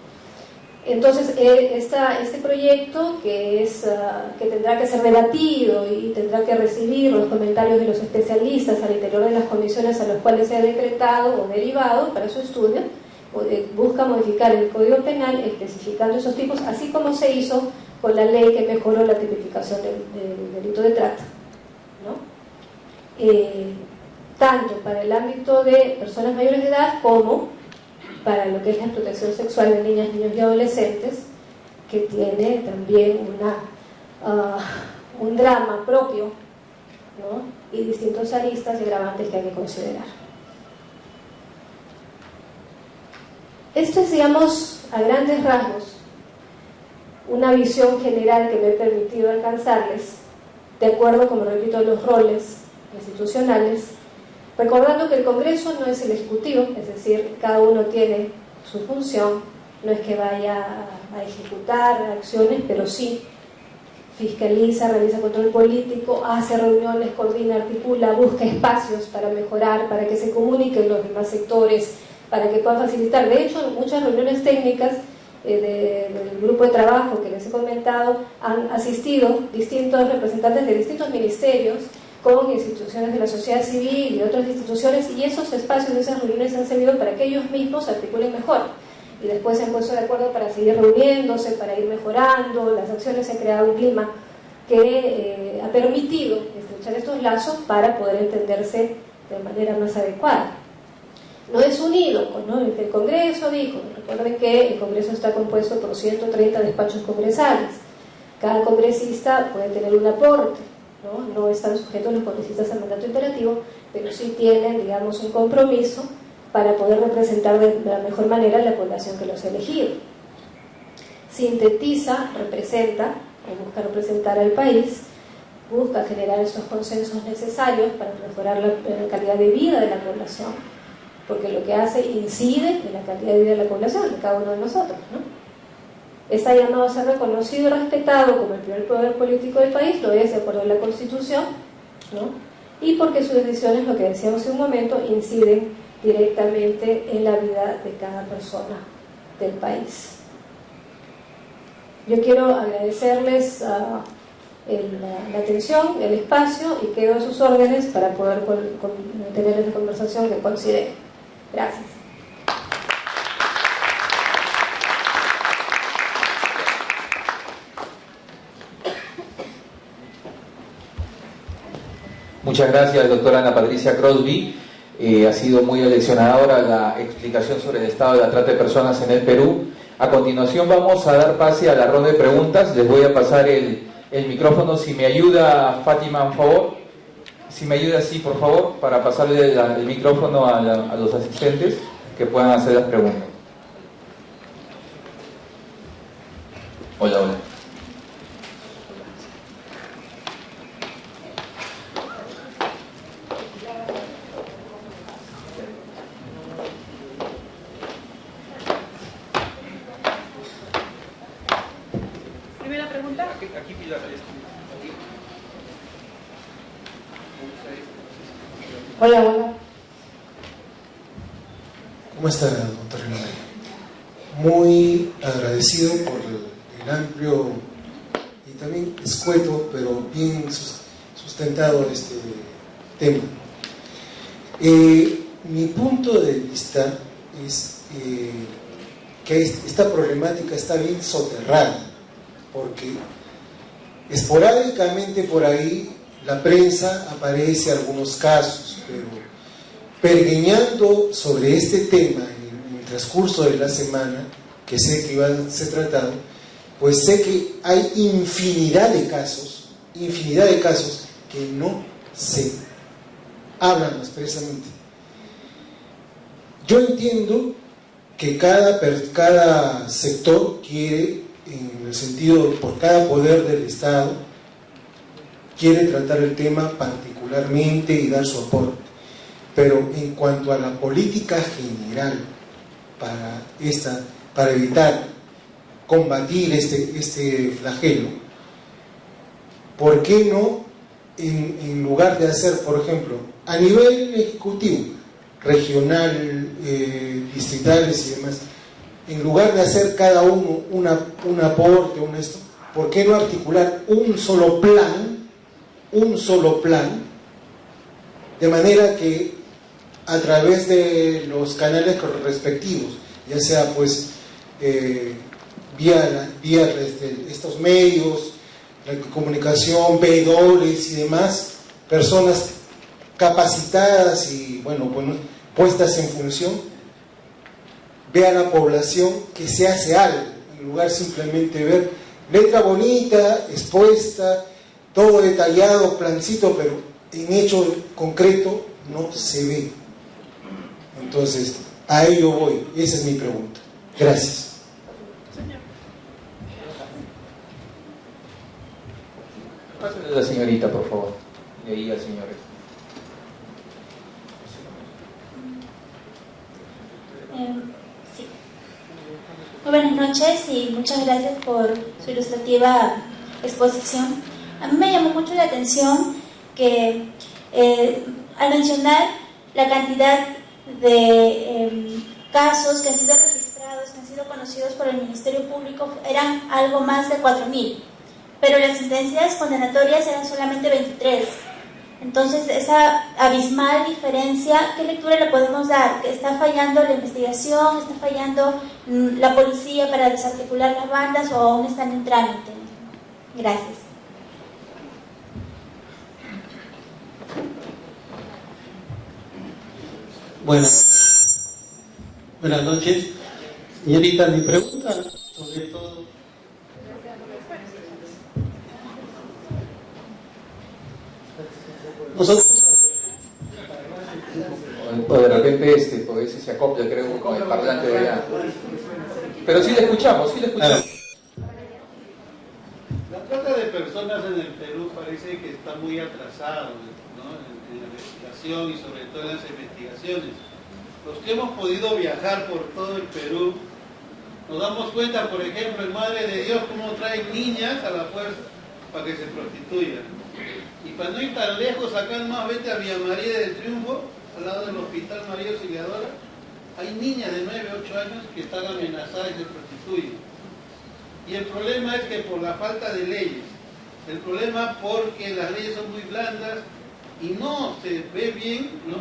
Entonces, este proyecto que tendrá que ser debatido y tendrá que recibir los comentarios de los especialistas al interior de las comisiones a las cuales se ha decretado o derivado para su estudio, busca modificar el Código Penal especificando esos tipos, así como se hizo con la ley que mejoró la tipificación del delito de trata, ¿no? Tanto para el ámbito de personas mayores de edad como para lo que es la explotación sexual de niñas, niños y adolescentes, que tiene también un drama propio, ¿no? Y distintos aristas y agravantes que hay que considerar. Esto es, digamos, a grandes rasgos, una visión general que me he permitido alcanzarles, de acuerdo, como repito, a los roles institucionales, recordando que el Congreso no es el Ejecutivo, es decir, cada uno tiene su función, no es que vaya a ejecutar acciones, pero sí fiscaliza, realiza control político, hace reuniones, coordina, articula, busca espacios para mejorar, para que se comuniquen los demás sectores, para que puedan facilitar. De hecho, muchas reuniones técnicas del grupo de trabajo que les he comentado han asistido distintos representantes de distintos ministerios con instituciones de la sociedad civil y otras instituciones, y esos espacios de esas reuniones han servido para que ellos mismos se articulen mejor, y después se han puesto de acuerdo para seguir reuniéndose, para ir mejorando las acciones. Se ha creado un clima que ha permitido estrechar estos lazos para poder entenderse de manera más adecuada. No es unívoco, ¿no? El Congreso dijo, recuerden que el Congreso está compuesto por 130 despachos congresales, cada congresista puede tener un aporte, no están sujetos los congresistas al mandato imperativo, pero sí tienen, digamos, un compromiso para poder representar de la mejor manera la población que los ha elegido. Sintetiza, representa, o busca representar al país, busca generar esos consensos necesarios para mejorar la calidad de vida de la población, porque lo que hace incide en la calidad de vida de la población, de cada uno de nosotros, ¿no? Está llamado a ser reconocido y respetado como el primer poder político del país, lo es de acuerdo a la Constitución, ¿no? Y porque sus decisiones, lo que decíamos hace un momento, inciden directamente en la vida de cada persona del país. Yo quiero agradecerles la atención, el espacio, y quedo a sus órdenes para poder tener esa conversación que considero. Gracias. Muchas gracias, doctora Ana Patricia Crosby. Ha sido muy aleccionadora la explicación sobre el estado de la trata de personas en el Perú. A continuación vamos a dar pase a la ronda de preguntas. Les voy a pasar el micrófono. Si me ayuda Fátima, por favor. Si me ayuda, sí, por favor, para pasarle el micrófono a los asistentes que puedan hacer las preguntas. Hola, hola. Primera pregunta. Aquí Pilar. Hola, hola. ¿Cómo está, doctor Rinaldi? Muy agradecido por el amplio y también escueto, pero bien sustentado este tema. Mi punto de vista es que esta problemática está bien soterrada, porque esporádicamente por ahí la prensa aparece algunos casos, pero pergeñando sobre este tema en el transcurso de la semana, que sé que iba a ser tratado, pues sé que hay infinidad de casos que no se hablan expresamente. Yo entiendo que cada sector quiere, en el sentido, por cada poder del Estado, quiere tratar el tema particularmente y dar su aporte. Pero en cuanto a la política general para evitar combatir este flagelo, ¿por qué no, en lugar de hacer, por ejemplo, a nivel ejecutivo, regional, distritales y demás, en lugar de hacer cada uno un aporte, ¿por qué no articular un solo plan, de manera que a través de los canales respectivos, ya sea pues vía estos medios, la comunicación, veedores y demás, personas capacitadas y bueno, puestas en función, ve a la población que se hace algo, en lugar simplemente de ver letra bonita, expuesta, todo detallado, plancito, pero en hecho concreto no se ve. Entonces, a ello voy, esa es mi pregunta. Gracias. Pásale a la señorita, por favor, y ahí al señor. Sí. Muy buenas noches y muchas gracias por su ilustrativa exposición. A mí me llamó mucho la atención que al mencionar la cantidad de casos que han sido registrados, que han sido conocidos por el Ministerio Público, eran algo más de 4.000, pero las sentencias condenatorias eran solamente 23. Entonces, esa abismal diferencia, ¿qué lectura le podemos dar? ¿Que está fallando la investigación, está fallando la policía para desarticular las bandas o aún están en trámite? Gracias. Buenas noches. Señorita, mi pregunta sobre todo... Nosotros... O de repente pues ese se acopla, creo, con el parlante de allá. Pero sí le escuchamos, La trata de personas en el Perú parece que está muy atrasado, ¿no? en la investigación y sobre todo en las investigaciones. Los que hemos podido viajar por todo el Perú, nos damos cuenta, por ejemplo, en Madre de Dios, cómo traen niñas a la fuerza para que se prostituyan. Y para no ir tan lejos, acá más vete a Villa María del Triunfo, al lado del Hospital María Auxiliadora, hay niñas de 9, 8 años que están amenazadas y se prostituyen. Y el problema es que por la falta de leyes, el problema porque las leyes son muy blandas y no se ve bien, ¿no?,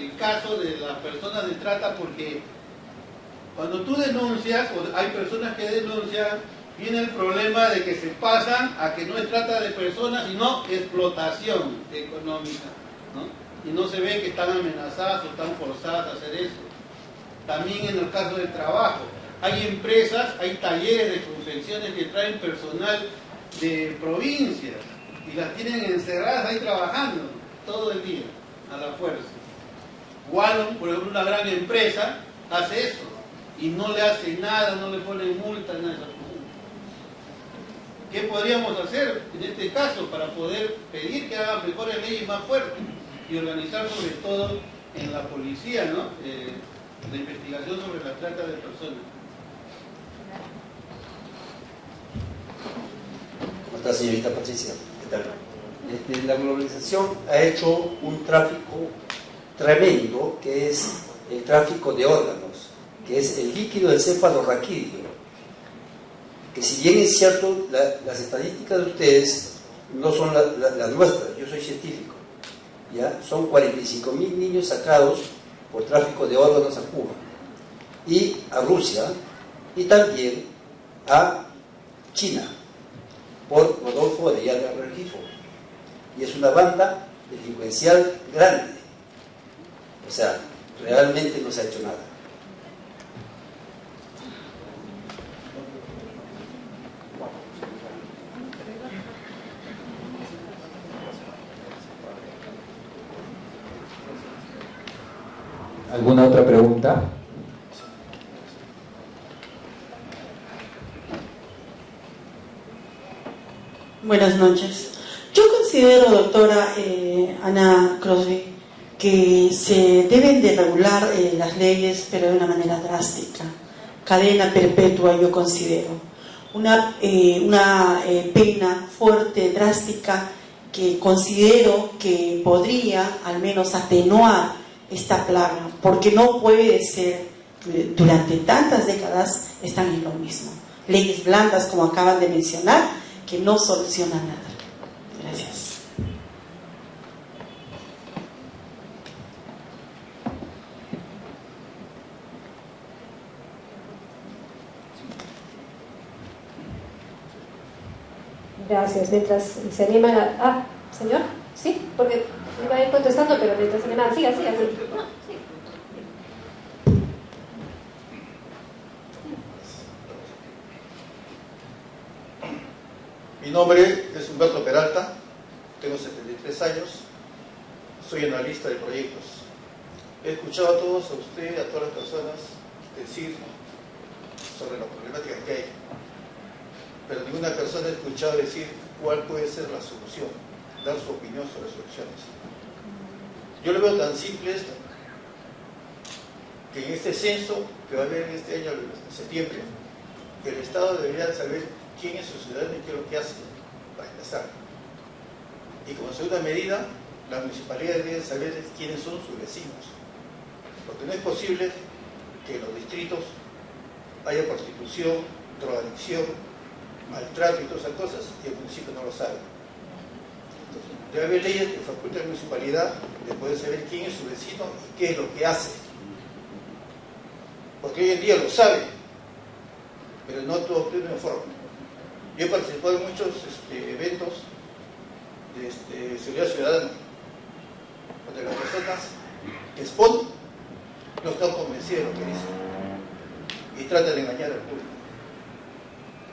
el caso de las personas de trata, porque cuando tú denuncias, o hay personas que denuncian, viene el problema de que se pasan a que no es trata de personas, sino explotación económica, ¿no? Y no se ve que están amenazadas o están forzadas a hacer eso. También en el caso del trabajo, hay empresas, hay talleres de confecciones que traen personal de provincias y las tienen encerradas ahí trabajando todo el día, a la fuerza. Wallon, por ejemplo, una gran empresa, hace eso y no le hace nada, no le ponen multa, nada de esas cosas. ¿Qué podríamos hacer en este caso para poder pedir que hagan mejores leyes más fuertes y organizar sobre todo en la policía, ¿no?, la investigación sobre la trata de personas? ¿Cómo está, señorita Patricia? ¿Qué tal? La globalización ha hecho un tráfico tremendo, que es el tráfico de órganos, que es el líquido encefalorraquídeo, que si bien es cierto, las estadísticas de ustedes no son las nuestras, yo soy científico, ¿ya? Son 45.000 niños sacados por tráfico de órganos a Cuba y a Rusia y también a China por Rodolfo Orellana Rengifo, y es una banda delincuencial grande. O sea, realmente no se ha hecho nada. ¿Alguna otra pregunta? Buenas noches. Yo considero, doctora Ana Crosby, que se deben de regular las leyes, pero de una manera drástica. Cadena perpetua, yo considero. una pena fuerte, drástica, que considero que podría al menos atenuar esta plaga, porque no puede ser que durante tantas décadas están en lo mismo. Leyes blandas, como acaban de mencionar, que no solucionan nada. Gracias. Gracias. Mientras se animan a... Ah, señor, sí, porque iba a ir contestando, pero mientras se animan, siga. Sí. Mi nombre es Humberto Peralta, tengo 73 años, soy analista de proyectos. He escuchado a todos, a usted, a todas las personas decir sobre la problemática que hay, pero ninguna persona ha escuchado decir cuál puede ser la solución, dar su opinión sobre soluciones. Yo lo veo tan simple esto, que en este censo que va a haber este año en septiembre, el Estado debería saber quién es su ciudadano y qué es lo que hace, para empezar. Y como segunda medida, las municipalidades deben saber quiénes son sus vecinos, porque no es posible que en los distritos haya prostitución, drogadicción, maltrato y todas esas cosas, y el municipio no lo sabe. Entonces, debe haber leyes que faculten a la municipalidad de poder saber quién es su vecino y qué es lo que hace. Porque hoy en día lo sabe, pero no todo tiene una forma. Yo he participado en muchos eventos de seguridad ciudadana, donde las personas que exponen no están convencidas de lo que dicen y tratan de engañar al público.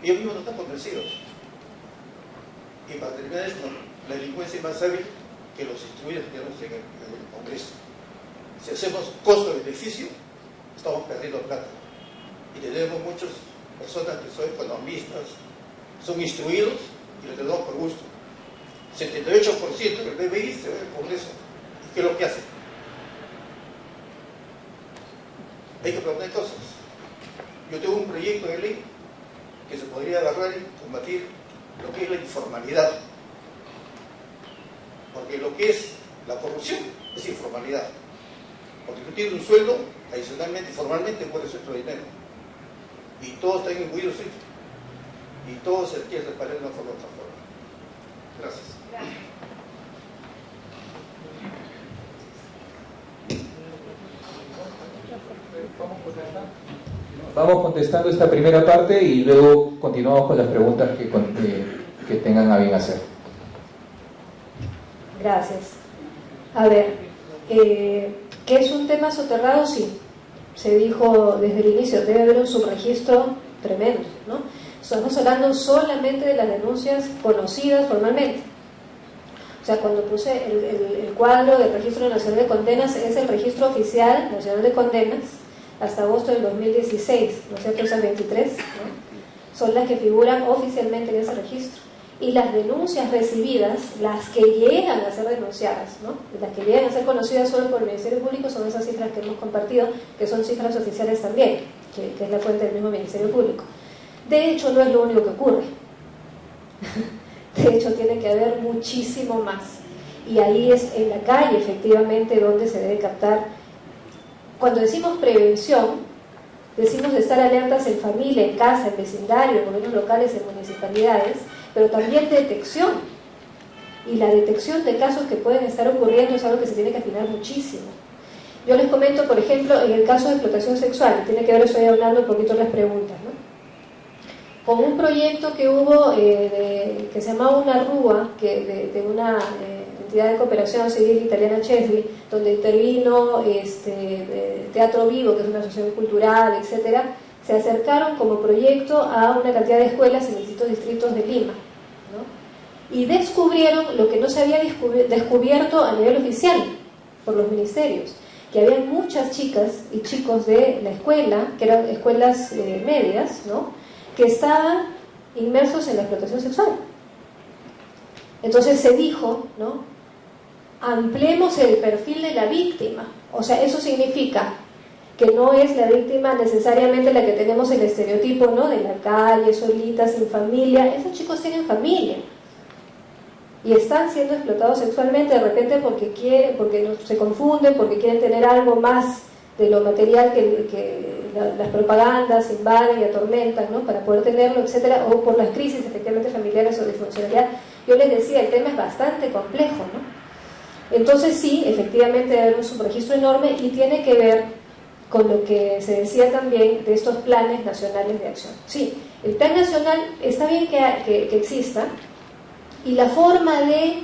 Ellos mismos no están convencidos. Y para terminar esto, la delincuencia es más hábil que los instruidos que tenemos en el Congreso. Si hacemos costo-beneficio, estamos perdiendo plata. Y tenemos muchas personas que son economistas, son instruidos y lo tenemos por gusto. 78% del PBI se ve en el Congreso. ¿Y qué es lo que hacen? Hay que proponer cosas. Yo tengo un proyecto de ley que se podría agarrar y combatir lo que es la informalidad. Porque lo que es la corrupción es informalidad. Porque tú tienes un sueldo, adicionalmente, formalmente puedes ser otro dinero. Y todos están imbuidos en eso. Y todos se quieren reparar de una forma u otra forma. Gracias. Vamos contestando esta primera parte y luego continuamos con las preguntas que tengan a bien hacer. Gracias. A ver, ¿qué es un tema soterrado? Sí, se dijo desde el inicio, debe haber un subregistro tremendo, ¿no? Estamos hablando solamente de las denuncias conocidas formalmente. O sea, cuando puse el cuadro del Registro Nacional de Condenas, es el Registro Oficial Nacional de Condenas hasta agosto del 2016, ¿no es cierto? Esas 23, ¿no? Son las que figuran oficialmente en ese registro. Y las denuncias recibidas, las que llegan a ser denunciadas, ¿no? Las que llegan a ser conocidas solo por el Ministerio Público, son esas cifras que hemos compartido, que son cifras oficiales también, que es la fuente del mismo Ministerio Público. De hecho, no es lo único que ocurre. De hecho, tiene que haber muchísimo más. Y ahí es en la calle, efectivamente, donde se debe captar. Cuando decimos prevención, decimos de estar alertas en familia, en casa, en vecindario, en gobiernos locales, en municipalidades, pero también detección. Y la detección de casos que pueden estar ocurriendo es algo que se tiene que afinar muchísimo. Yo les comento, por ejemplo, en el caso de explotación sexual, tiene que ver, estoy hablando un poquito de las preguntas, ¿no? Con un proyecto que hubo que se llamaba Una Rúa, de una entidad de cooperación civil italiana, Chesli, donde intervino Teatro Vivo, que es una asociación cultural, etcétera. Se acercaron como proyecto a una cantidad de escuelas en distintos distritos de Lima, ¿no? Y descubrieron lo que no se había descubierto a nivel oficial por los ministerios, que había muchas chicas y chicos de la escuela, que eran escuelas medias, ¿no?, que estaban inmersos en la explotación sexual. Entonces se dijo, ¿no?, ampliemos el perfil de la víctima. O sea, eso significa que no es la víctima necesariamente la que tenemos el estereotipo, ¿no?, de la calle, solita, sin familia. Esos chicos tienen familia y están siendo explotados sexualmente de repente porque quieren, porque no, se confunden, porque quieren tener algo más de lo material que las propagandas invaden y atormentan, ¿no?, para poder tenerlo, etcétera, o por las crisis efectivamente familiares o disfuncionalidad. Yo les decía, el tema es bastante complejo, ¿no? Entonces sí, efectivamente debe haber un subregistro enorme y tiene que ver con lo que se decía también de estos planes nacionales de acción. Sí, el plan nacional está bien que exista, y la forma de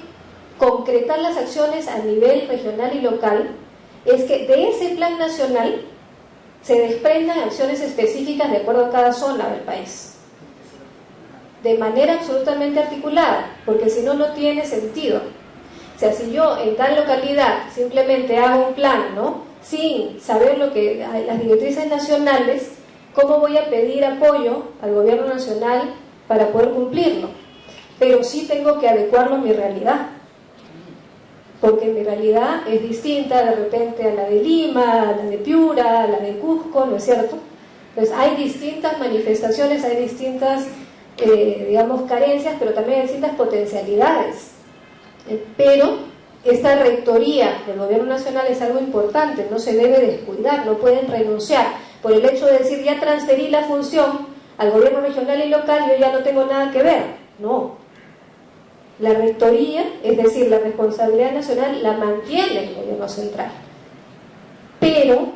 concretar las acciones a nivel regional y local es que de ese plan nacional se desprendan acciones específicas de acuerdo a cada zona del país, de manera absolutamente articulada, porque si no, no tiene sentido. O sea, si yo en tal localidad simplemente hago un plan, ¿no?, sin saber lo que las directrices nacionales, ¿cómo voy a pedir apoyo al gobierno nacional para poder cumplirlo? Pero sí tengo que adecuarlo a mi realidad, porque mi realidad es distinta de repente a la de Lima, a la de Piura, a la de Cusco, ¿no es cierto? Entonces hay distintas manifestaciones, hay distintas, digamos, carencias, pero también hay distintas potencialidades. Pero esta rectoría del gobierno nacional es algo importante, no se debe descuidar, no pueden renunciar por el hecho de decir ya transferí la función al gobierno regional y local, yo ya no tengo nada que ver. No. La rectoría, es decir, la responsabilidad nacional, la mantiene el gobierno central, pero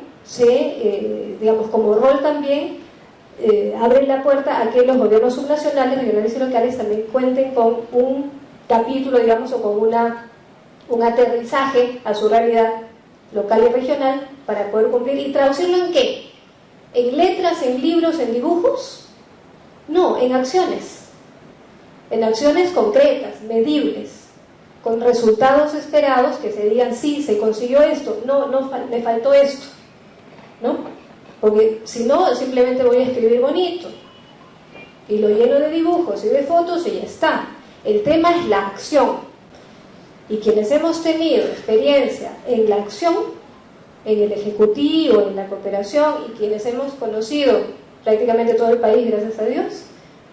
digamos, como rol también abre la puerta a que los gobiernos subnacionales, regionales y locales también cuenten con un capítulo, digamos, o con un aterrizaje a su realidad local y regional para poder cumplir. ¿Y traducirlo en qué? ¿En letras, en libros, en dibujos? No, en acciones. En acciones concretas, medibles, con resultados esperados, que se digan, sí, se consiguió esto, no, me faltó esto, ¿no? Porque si no, simplemente voy a escribir bonito y lo lleno de dibujos y de fotos y ya está. El tema es la acción, y quienes hemos tenido experiencia en la acción, en el ejecutivo, en la cooperación, y quienes hemos conocido prácticamente todo el país, gracias a Dios,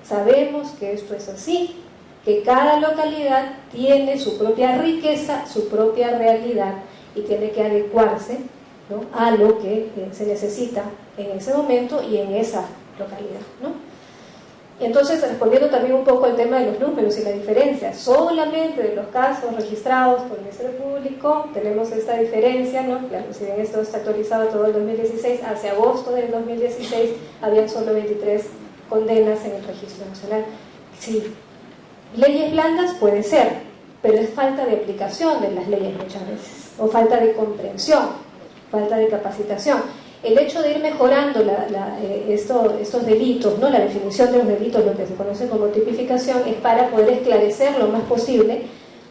sabemos que esto es así, que cada localidad tiene su propia riqueza, su propia realidad, y tiene que adecuarse, ¿no?, a lo que se necesita en ese momento y en esa localidad, ¿no? Entonces, respondiendo también un poco al tema de los números y la diferencia, solamente de los casos registrados por el Ministerio Público tenemos esta diferencia, ¿no? Claro, si bien esto está actualizado todo el 2016, hacia agosto del 2016 habían solo 23 condenas en el registro nacional. Sí, leyes blandas puede ser, pero es falta de aplicación de las leyes muchas veces, o falta de comprensión, falta de capacitación. El hecho de ir mejorando estos delitos, ¿no?, la definición de los delitos, lo que se conoce como tipificación, es para poder esclarecer lo más posible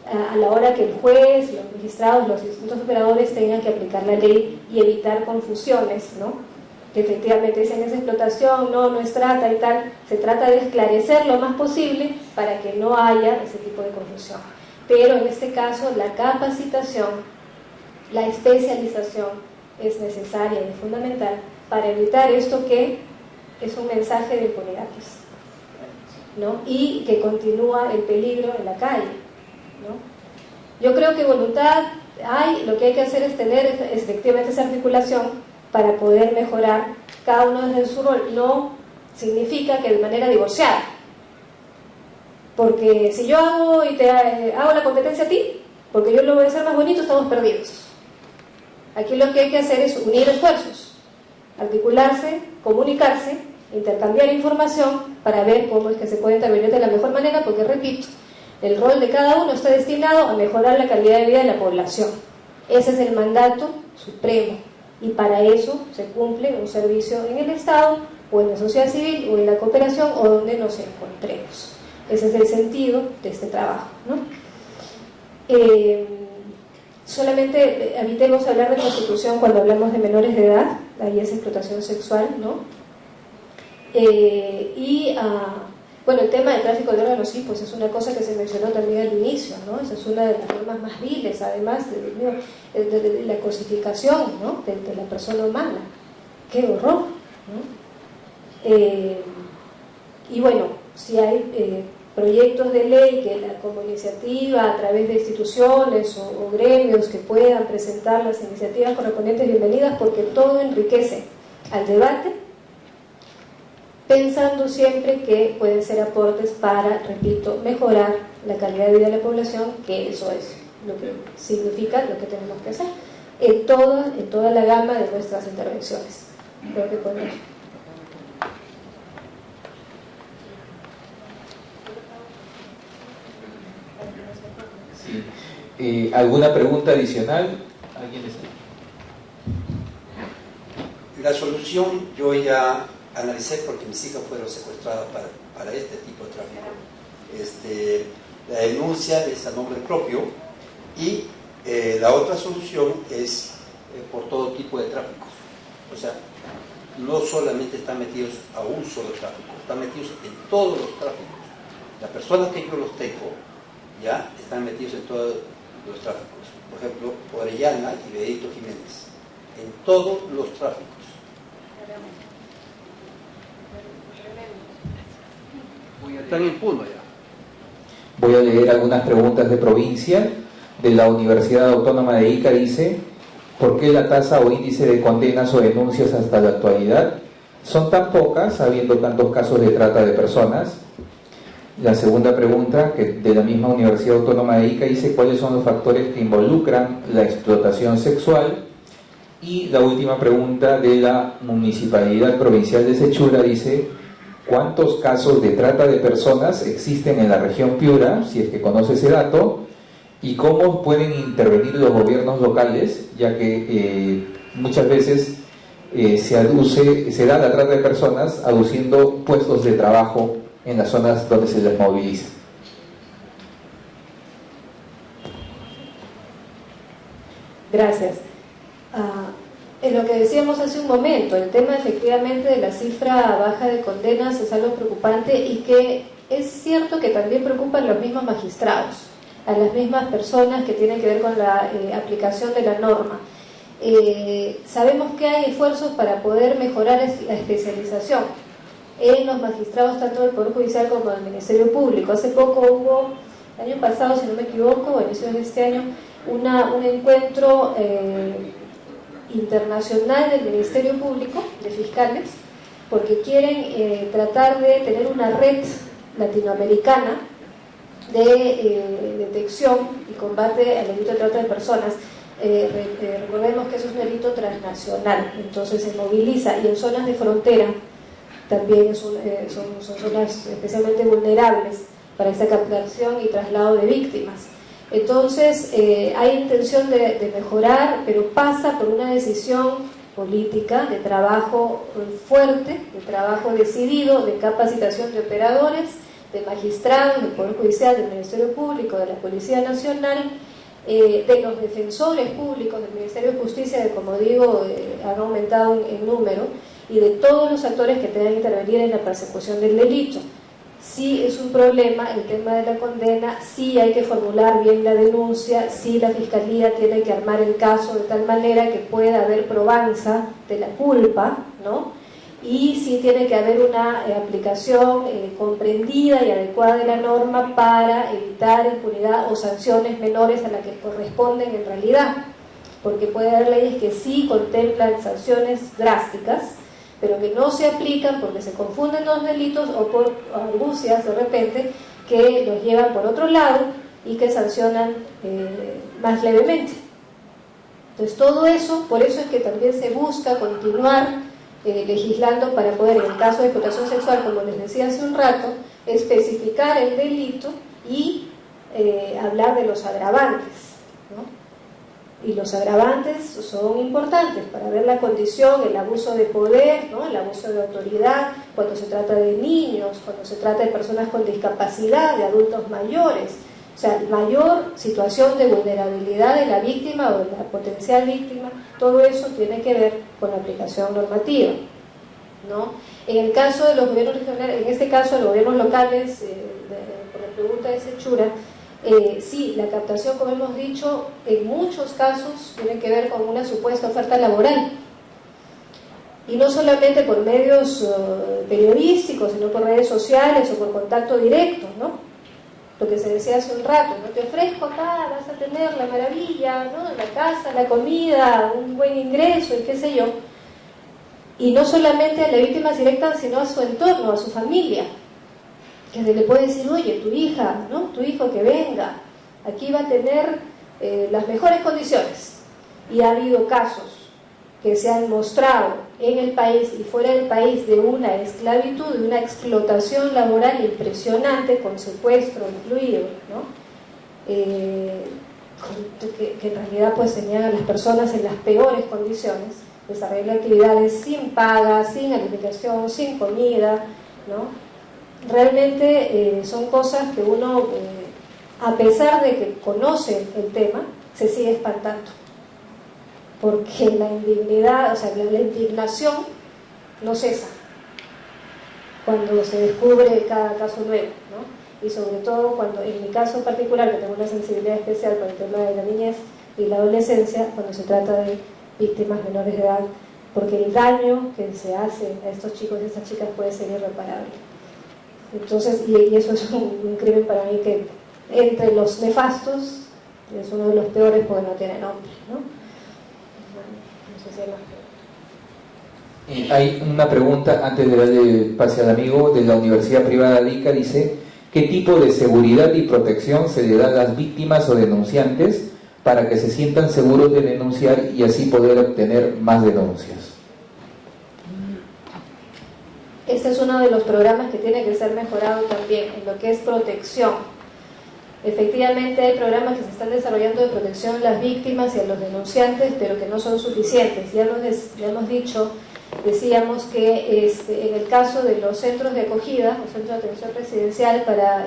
a la hora que el juez, los magistrados, los distintos operadores tengan que aplicar la ley y evitar confusiones, ¿no?, que efectivamente dicen es explotación, no es trata y tal. Se trata de esclarecer lo más posible para que no haya ese tipo de confusión. Pero en este caso la capacitación, la especialización es necesaria y fundamental para evitar esto que es un mensaje de impunidad, ¿no?, y que continúa el peligro en la calle, ¿no? Yo creo que voluntad hay, lo que hay que hacer es tener efectivamente esa articulación para poder mejorar cada uno desde su rol. No significa que de manera divorciada, porque si yo hago y te hago la competencia a ti, porque yo lo voy a hacer más bonito, estamos perdidos. Aquí lo que hay que hacer es unir esfuerzos, articularse, comunicarse, intercambiar información para ver cómo es que se puede intervenir de la mejor manera, porque repito, el rol de cada uno está destinado a mejorar la calidad de vida de la población. Ese es el mandato supremo, y para eso se cumple un servicio en el Estado, o en la sociedad civil, o en la cooperación, o donde nos encontremos. Ese es el sentido de este trabajo, ¿no? Solamente evitemos hablar de prostitución cuando hablamos de menores de edad, ahí es explotación sexual, ¿no? Bueno, el tema del tráfico de órganos, sí, pues es una cosa que se mencionó también al inicio, ¿no? Esa es una de las formas más viles, además de la cosificación, ¿no?, de la persona humana. ¡Qué horror! ¿no? Y bueno, si hay proyectos de ley que como iniciativa a través de instituciones o gremios que puedan presentar las iniciativas correspondientes, bienvenidas, porque todo enriquece al debate, pensando siempre que pueden ser aportes para, repito, mejorar la calidad de vida de la población, que eso es lo que significa lo que tenemos que hacer en toda la gama de nuestras intervenciones. Creo que podemos. Sí. ¿Alguna pregunta adicional? ¿Alguien está? La solución yo ya analicé porque mis hijas fueron secuestradas para este tipo de tráfico. La denuncia es a nombre propio y la otra solución es por todo tipo de tráficos. O sea, no solamente están metidos a un solo tráfico, están metidos en todos los tráficos. Las personas que yo los tengo ya están metidos en todos los tráficos. Por ejemplo, Orellana y Benedito Jiménez, en todos los tráficos. Están en Puno ya. Voy a leer algunas preguntas de provincia. De la Universidad Autónoma de Ica dice: ¿por qué la tasa o índice de condenas o denuncias hasta la actualidad son tan pocas, habiendo tantos casos de trata de personas? La segunda pregunta, que de la misma Universidad Autónoma de Ica, dice: ¿cuáles son los factores que involucran la explotación sexual? Y la última pregunta, de la Municipalidad Provincial de Sechura, dice: ¿cuántos casos de trata de personas existen en la región Piura, si es que conoce ese dato? ¿Y cómo pueden intervenir los gobiernos locales, ya que muchas veces se da la trata de personas aduciendo puestos de trabajo en las zonas donde se les moviliza? Gracias. En lo que decíamos hace un momento, el tema efectivamente de la cifra baja de condenas es algo preocupante y que es cierto que también preocupan los mismos magistrados, a las mismas personas que tienen que ver con la aplicación de la norma. Sabemos que hay esfuerzos para poder mejorar la especialización en los magistrados, tanto del Poder Judicial como del Ministerio Público. Hace poco hubo, el año pasado, si no me equivoco, o a inicios de este año, un encuentro internacional del Ministerio Público, de fiscales, porque quieren tratar de tener una red latinoamericana de detección y combate al delito de trata de personas. Recordemos que eso es un delito transnacional, entonces se moviliza, y en zonas de frontera también son zonas especialmente vulnerables para esta captación y traslado de víctimas. Entonces hay intención de mejorar, pero pasa por una decisión política, de trabajo fuerte, de trabajo decidido, de capacitación de operadores, de magistrados, del Poder Judicial, del Ministerio Público, de la Policía Nacional, de los defensores públicos, del Ministerio de Justicia, que como digo, han aumentado en número, y de todos los actores que tengan que intervenir en la persecución del delito. Sí es un problema el tema de la condena, sí hay que formular bien la denuncia, sí la Fiscalía tiene que armar el caso de tal manera que pueda haber probanza de la culpa, ¿no? Y sí tiene que haber una aplicación comprendida y adecuada de la norma para evitar impunidad o sanciones menores a las que corresponden en realidad, porque puede haber leyes que sí contemplan sanciones drásticas, pero que no se aplican porque se confunden los delitos o por argucias de repente que los llevan por otro lado y que sancionan más levemente. Entonces todo eso, por eso es que también se busca continuar legislando para poder, en el caso de explotación sexual, como les decía hace un rato, especificar el delito y hablar de los agravantes, ¿no? Y los agravantes son importantes para ver la condición, el abuso de poder, ¿no? El abuso de autoridad, cuando se trata de niños, cuando se trata de personas con discapacidad, de adultos mayores. O sea, mayor situación de vulnerabilidad de la víctima o de la potencial víctima, todo eso tiene que ver con la aplicación normativa, ¿no? En el caso de los gobiernos regionales, en este caso de los gobiernos locales, por la pregunta de Sechura, sí, la captación, como hemos dicho, en muchos casos tiene que ver con una supuesta oferta laboral. y no solamente por medios periodísticos, sino por redes sociales o por contacto directo, ¿no? Lo que se decía hace un rato, ¿no? Te ofrezco acá, vas a tener la maravilla, ¿no? La casa, la comida, un buen ingreso y qué sé yo. Y no solamente a la víctima directa, sino a su entorno, a su familia, que se le puede decir, oye, tu hija, ¿no? Tu hijo que venga, aquí va a tener las mejores condiciones. Y ha habido casos que se han mostrado en el país y fuera del país de una esclavitud, de una explotación laboral impresionante, con secuestro incluido, ¿no? Que en realidad pues tenían a las personas en las peores condiciones, desarrollar actividades sin paga, sin alimentación, sin comida, ¿no? Realmente son cosas que uno, a pesar de que conoce el tema, se sigue espantando, porque la indignidad, o sea, la indignación no cesa cuando se descubre cada caso nuevo, ¿no? Y sobre todo cuando, en mi caso particular, que tengo una sensibilidad especial por el tema de la niñez y la adolescencia, cuando se trata de víctimas menores de edad, porque el daño que se hace a estos chicos y estas chicas puede ser irreparable. Entonces, y eso es un crimen para mí que, entre los nefastos, es uno de los peores porque no tiene nombre, ¿no? Hay una pregunta antes de darle pase al amigo de la Universidad Privada de Ica. Dice: ¿qué tipo de seguridad y protección se le da a las víctimas o denunciantes para que se sientan seguros de denunciar y así poder obtener más denuncias? Este es uno de los programas que tiene que ser mejorado también en lo que es protección. Efectivamente hay programas que se están desarrollando de protección a las víctimas y a los denunciantes, pero que no son suficientes. Ya hemos dicho, decíamos que en el caso de los centros de acogida, los centros de atención residencial para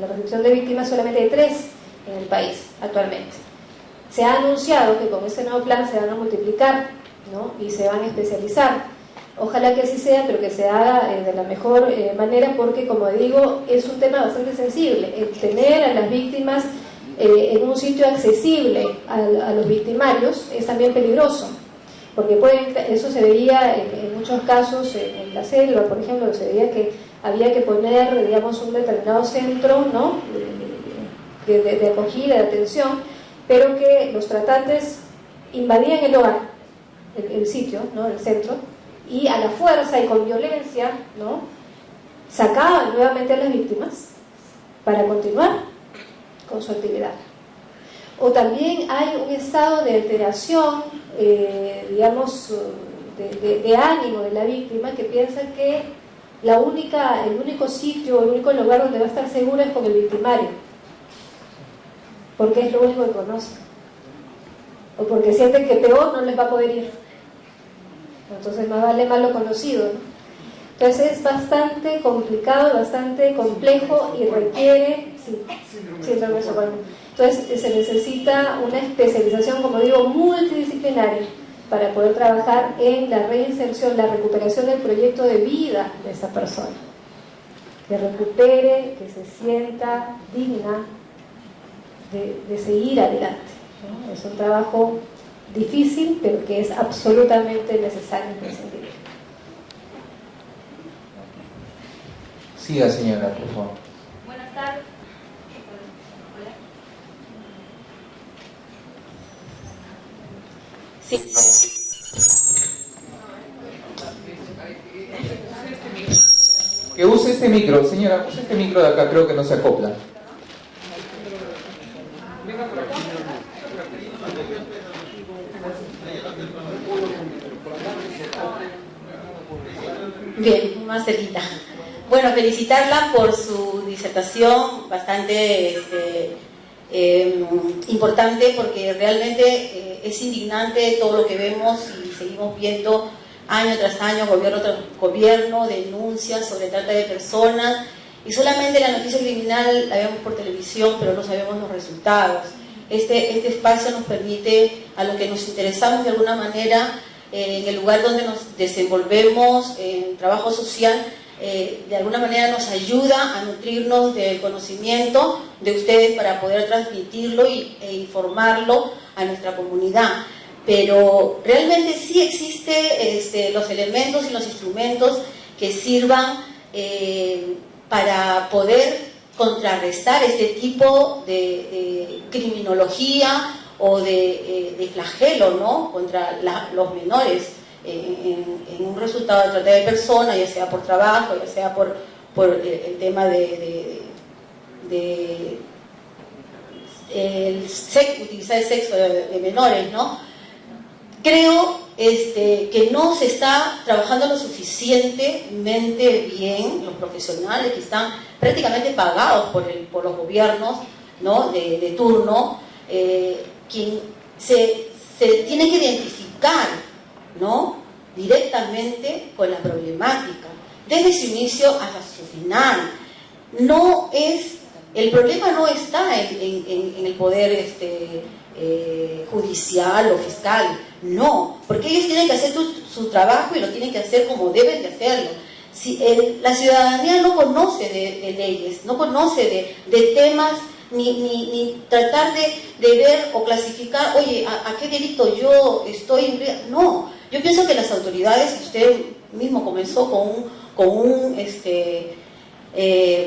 la recepción de víctimas, solamente hay 3 en el país actualmente. Se ha anunciado que con este nuevo plan se van a multiplicar, ¿no? Y se van a especializar. Ojalá que así sea, pero que se haga de la mejor manera, porque, como digo, es un tema bastante sensible. El tener a las víctimas en un sitio accesible a los victimarios es también peligroso, porque eso se veía en muchos casos en la selva, por ejemplo, se veía que había que poner, digamos, un determinado centro, ¿no? de acogida, de atención, pero que los tratantes invadían el hogar, el sitio, ¿no? El centro, y a la fuerza y con violencia, ¿no? Sacaban nuevamente a las víctimas para continuar con su actividad. O también hay un estado de alteración, digamos, de ánimo de la víctima, que piensa que el único sitio, el único lugar donde va a estar segura es con el victimario, porque es lo único que conoce, o porque sienten que peor no les va a poder ir. Entonces más vale malo conocido, ¿no? Entonces es bastante complicado, bastante complejo y requiere síndrome de Estocolmo. Entonces se necesita una especialización, como digo, multidisciplinaria para poder trabajar en la reinserción, la recuperación del proyecto de vida de esa persona, que recupere, que se sienta digna de seguir adelante, ¿no? Es un trabajo difícil, pero que es absolutamente necesario y imprescindible. Siga, señora, por favor. Buenas tardes. Sí. Que use este micro, señora, use este micro de acá, creo que no se acopla. Bien, más cerquita. Bueno, felicitarla por su disertación bastante importante, porque realmente es indignante todo lo que vemos y seguimos viendo año tras año, gobierno tras gobierno, denuncias sobre trata de personas, y solamente la noticia criminal la vemos por televisión, pero no sabemos los resultados. Este espacio nos permite, a los que nos interesamos de alguna manera, en el lugar donde nos desenvolvemos en trabajo social, de alguna manera nos ayuda a nutrirnos del conocimiento de ustedes para poder transmitirlo e informarlo a nuestra comunidad. pero realmente sí existe los elementos y los instrumentos que sirvan para poder contrarrestar este tipo de criminología o de flagelo, ¿no?, contra los menores en un resultado de trata de personas, ya sea por trabajo, ya sea por el tema utilizar el sexo de menores, ¿no? Creo que no se está trabajando lo suficientemente bien los profesionales que están prácticamente pagados por los gobiernos, ¿no?, de turno, quien se tiene que identificar, ¿no?, directamente con la problemática desde su inicio hasta su final. El problema no está en el poder judicial o fiscal, no, porque ellos tienen que hacer su trabajo y lo tienen que hacer como deben de hacerlo. Si la ciudadanía no conoce de leyes, no conoce de temas, ni tratar de ver o clasificar, oye, ¿a qué delito yo estoy? No, yo pienso que las autoridades, usted mismo comenzó con un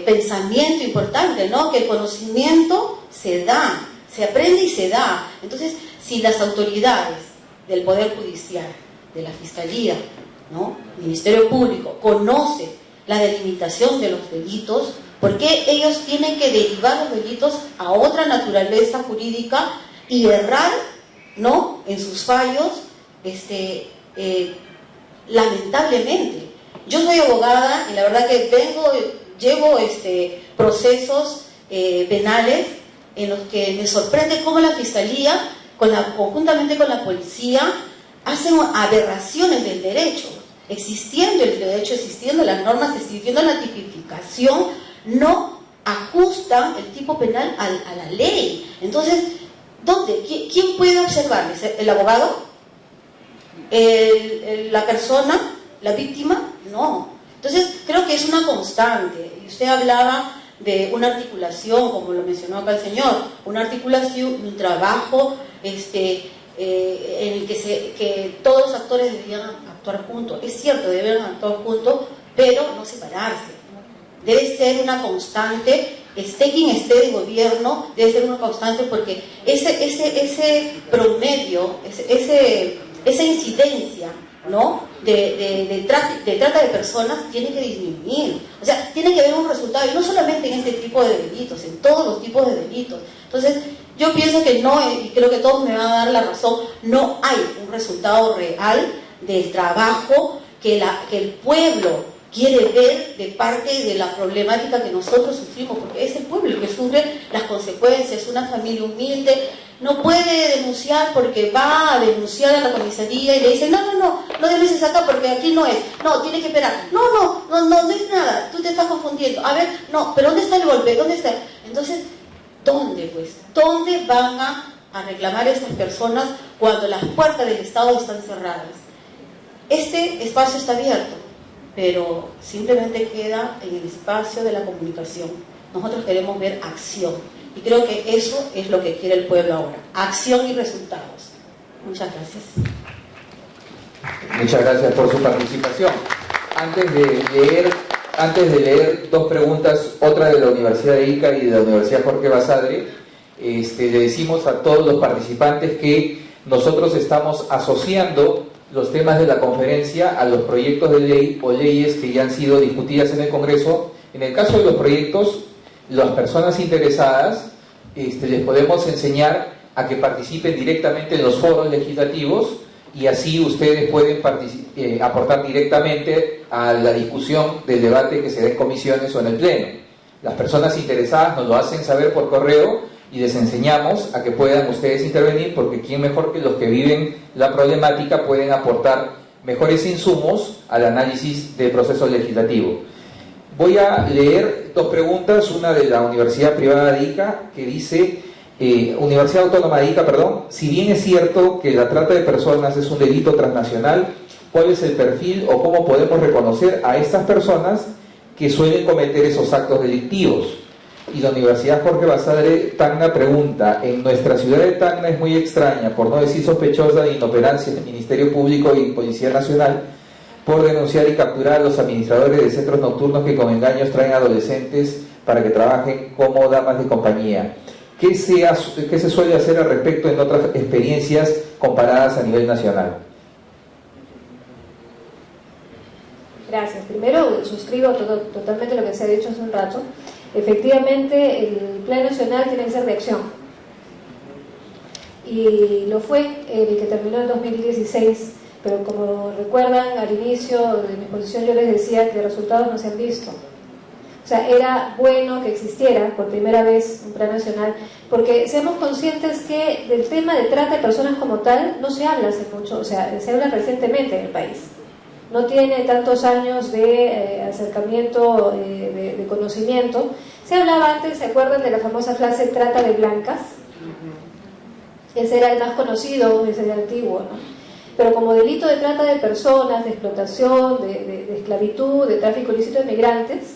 pensamiento importante, ¿no?, que el conocimiento se da, se aprende y se da. Entonces, si las autoridades del Poder Judicial, de la Fiscalía, ¿no?, Ministerio Público, conoce la delimitación de los delitos, ¿por qué ellos tienen que derivar los delitos a otra naturaleza jurídica y errar, ¿no?, en sus fallos? Lamentablemente, yo soy abogada y la verdad que llevo procesos penales en los que me sorprende cómo la Fiscalía, conjuntamente con la policía, hacen aberraciones del derecho, existiendo el derecho, existiendo las normas, existiendo la tipificación, no ajustan el tipo penal a la ley. Entonces, ¿dónde? ¿Quién puede observarles? ¿El abogado? ¿La persona? ¿La víctima? No. Entonces, creo que es una constante. Y usted hablaba de una articulación, como lo mencionó acá el señor, una articulación, un trabajo en el que todos los actores deberían actuar juntos. Es cierto, deben actuar juntos, pero no separarse. Debe ser una constante, esté quien esté de gobierno, debe ser una constante, porque ese promedio, esa incidencia, ¿no?, de trata de personas tiene que disminuir. O sea, tiene que haber un resultado, y no solamente en este tipo de delitos, en todos los tipos de delitos. Entonces, yo pienso que no, y creo que todos me van a dar la razón, no hay un resultado real del trabajo que el pueblo quiere ver de parte de la problemática que nosotros sufrimos, porque es el pueblo el que sufre las consecuencias. Una familia humilde no puede denunciar porque va a denunciar a la comisaría y le dicen, no denuncies acá porque aquí no es, no, tiene que esperar, no es nada, tú te estás confundiendo, a ver, no, pero ¿dónde está el golpe? ¿Dónde está? Entonces, ¿dónde van a reclamar a estas personas cuando las puertas del Estado están cerradas? Este espacio está abierto, pero simplemente queda en el espacio de la comunicación. Nosotros queremos ver acción, y creo que eso es lo que quiere el pueblo ahora, acción y resultados. Muchas gracias. Muchas gracias por su participación. Antes de leer dos preguntas, otra de la Universidad de Ica y de la Universidad Jorge Basadre, le decimos a todos los participantes que nosotros estamos asociando los temas de la conferencia a los proyectos de ley o leyes que ya han sido discutidas en el Congreso. En el caso de los proyectos, las personas interesadas les podemos enseñar a que participen directamente en los foros legislativos, y así ustedes pueden aportar directamente a la discusión del debate que se dé en comisiones o en el Pleno. Las personas interesadas nos lo hacen saber por correo y les enseñamos a que puedan ustedes intervenir, porque quién mejor que los que viven la problemática pueden aportar mejores insumos al análisis del proceso legislativo. Voy a leer dos preguntas, una de la Universidad Privada de Ica, que dice, Universidad Autónoma de Ica, perdón, si bien es cierto que la trata de personas es un delito transnacional, ¿cuál es el perfil o cómo podemos reconocer a estas personas que suelen cometer esos actos delictivos? Y la Universidad Jorge Basadre Tacna pregunta: en nuestra ciudad de Tacna es muy extraña, por no decir sospechosa, de inoperancia del Ministerio Público y Policía Nacional por denunciar y capturar a los administradores de centros nocturnos que con engaños traen adolescentes para que trabajen como damas de compañía. ¿Qué se suele hacer al respecto en otras experiencias comparadas a nivel nacional? Gracias. Primero, suscribo totalmente lo que se ha dicho hace un rato. Efectivamente, el Plan Nacional tiene que ser de acción. Y lo fue el que terminó en 2016, pero como recuerdan, al inicio de mi exposición yo les decía que resultados no se han visto. O sea, era bueno que existiera por primera vez un Plan Nacional, porque seamos conscientes que del tema de trata de personas como tal no se habla hace mucho, o sea, se habla recientemente en el país. No tiene tantos años de acercamiento, de conocimiento. Se hablaba antes, ¿se acuerdan de la famosa frase trata de blancas? Ese era el más conocido, ese era el antiguo, ¿no? Pero como delito de trata de personas, de explotación, de esclavitud, de tráfico ilícito de migrantes,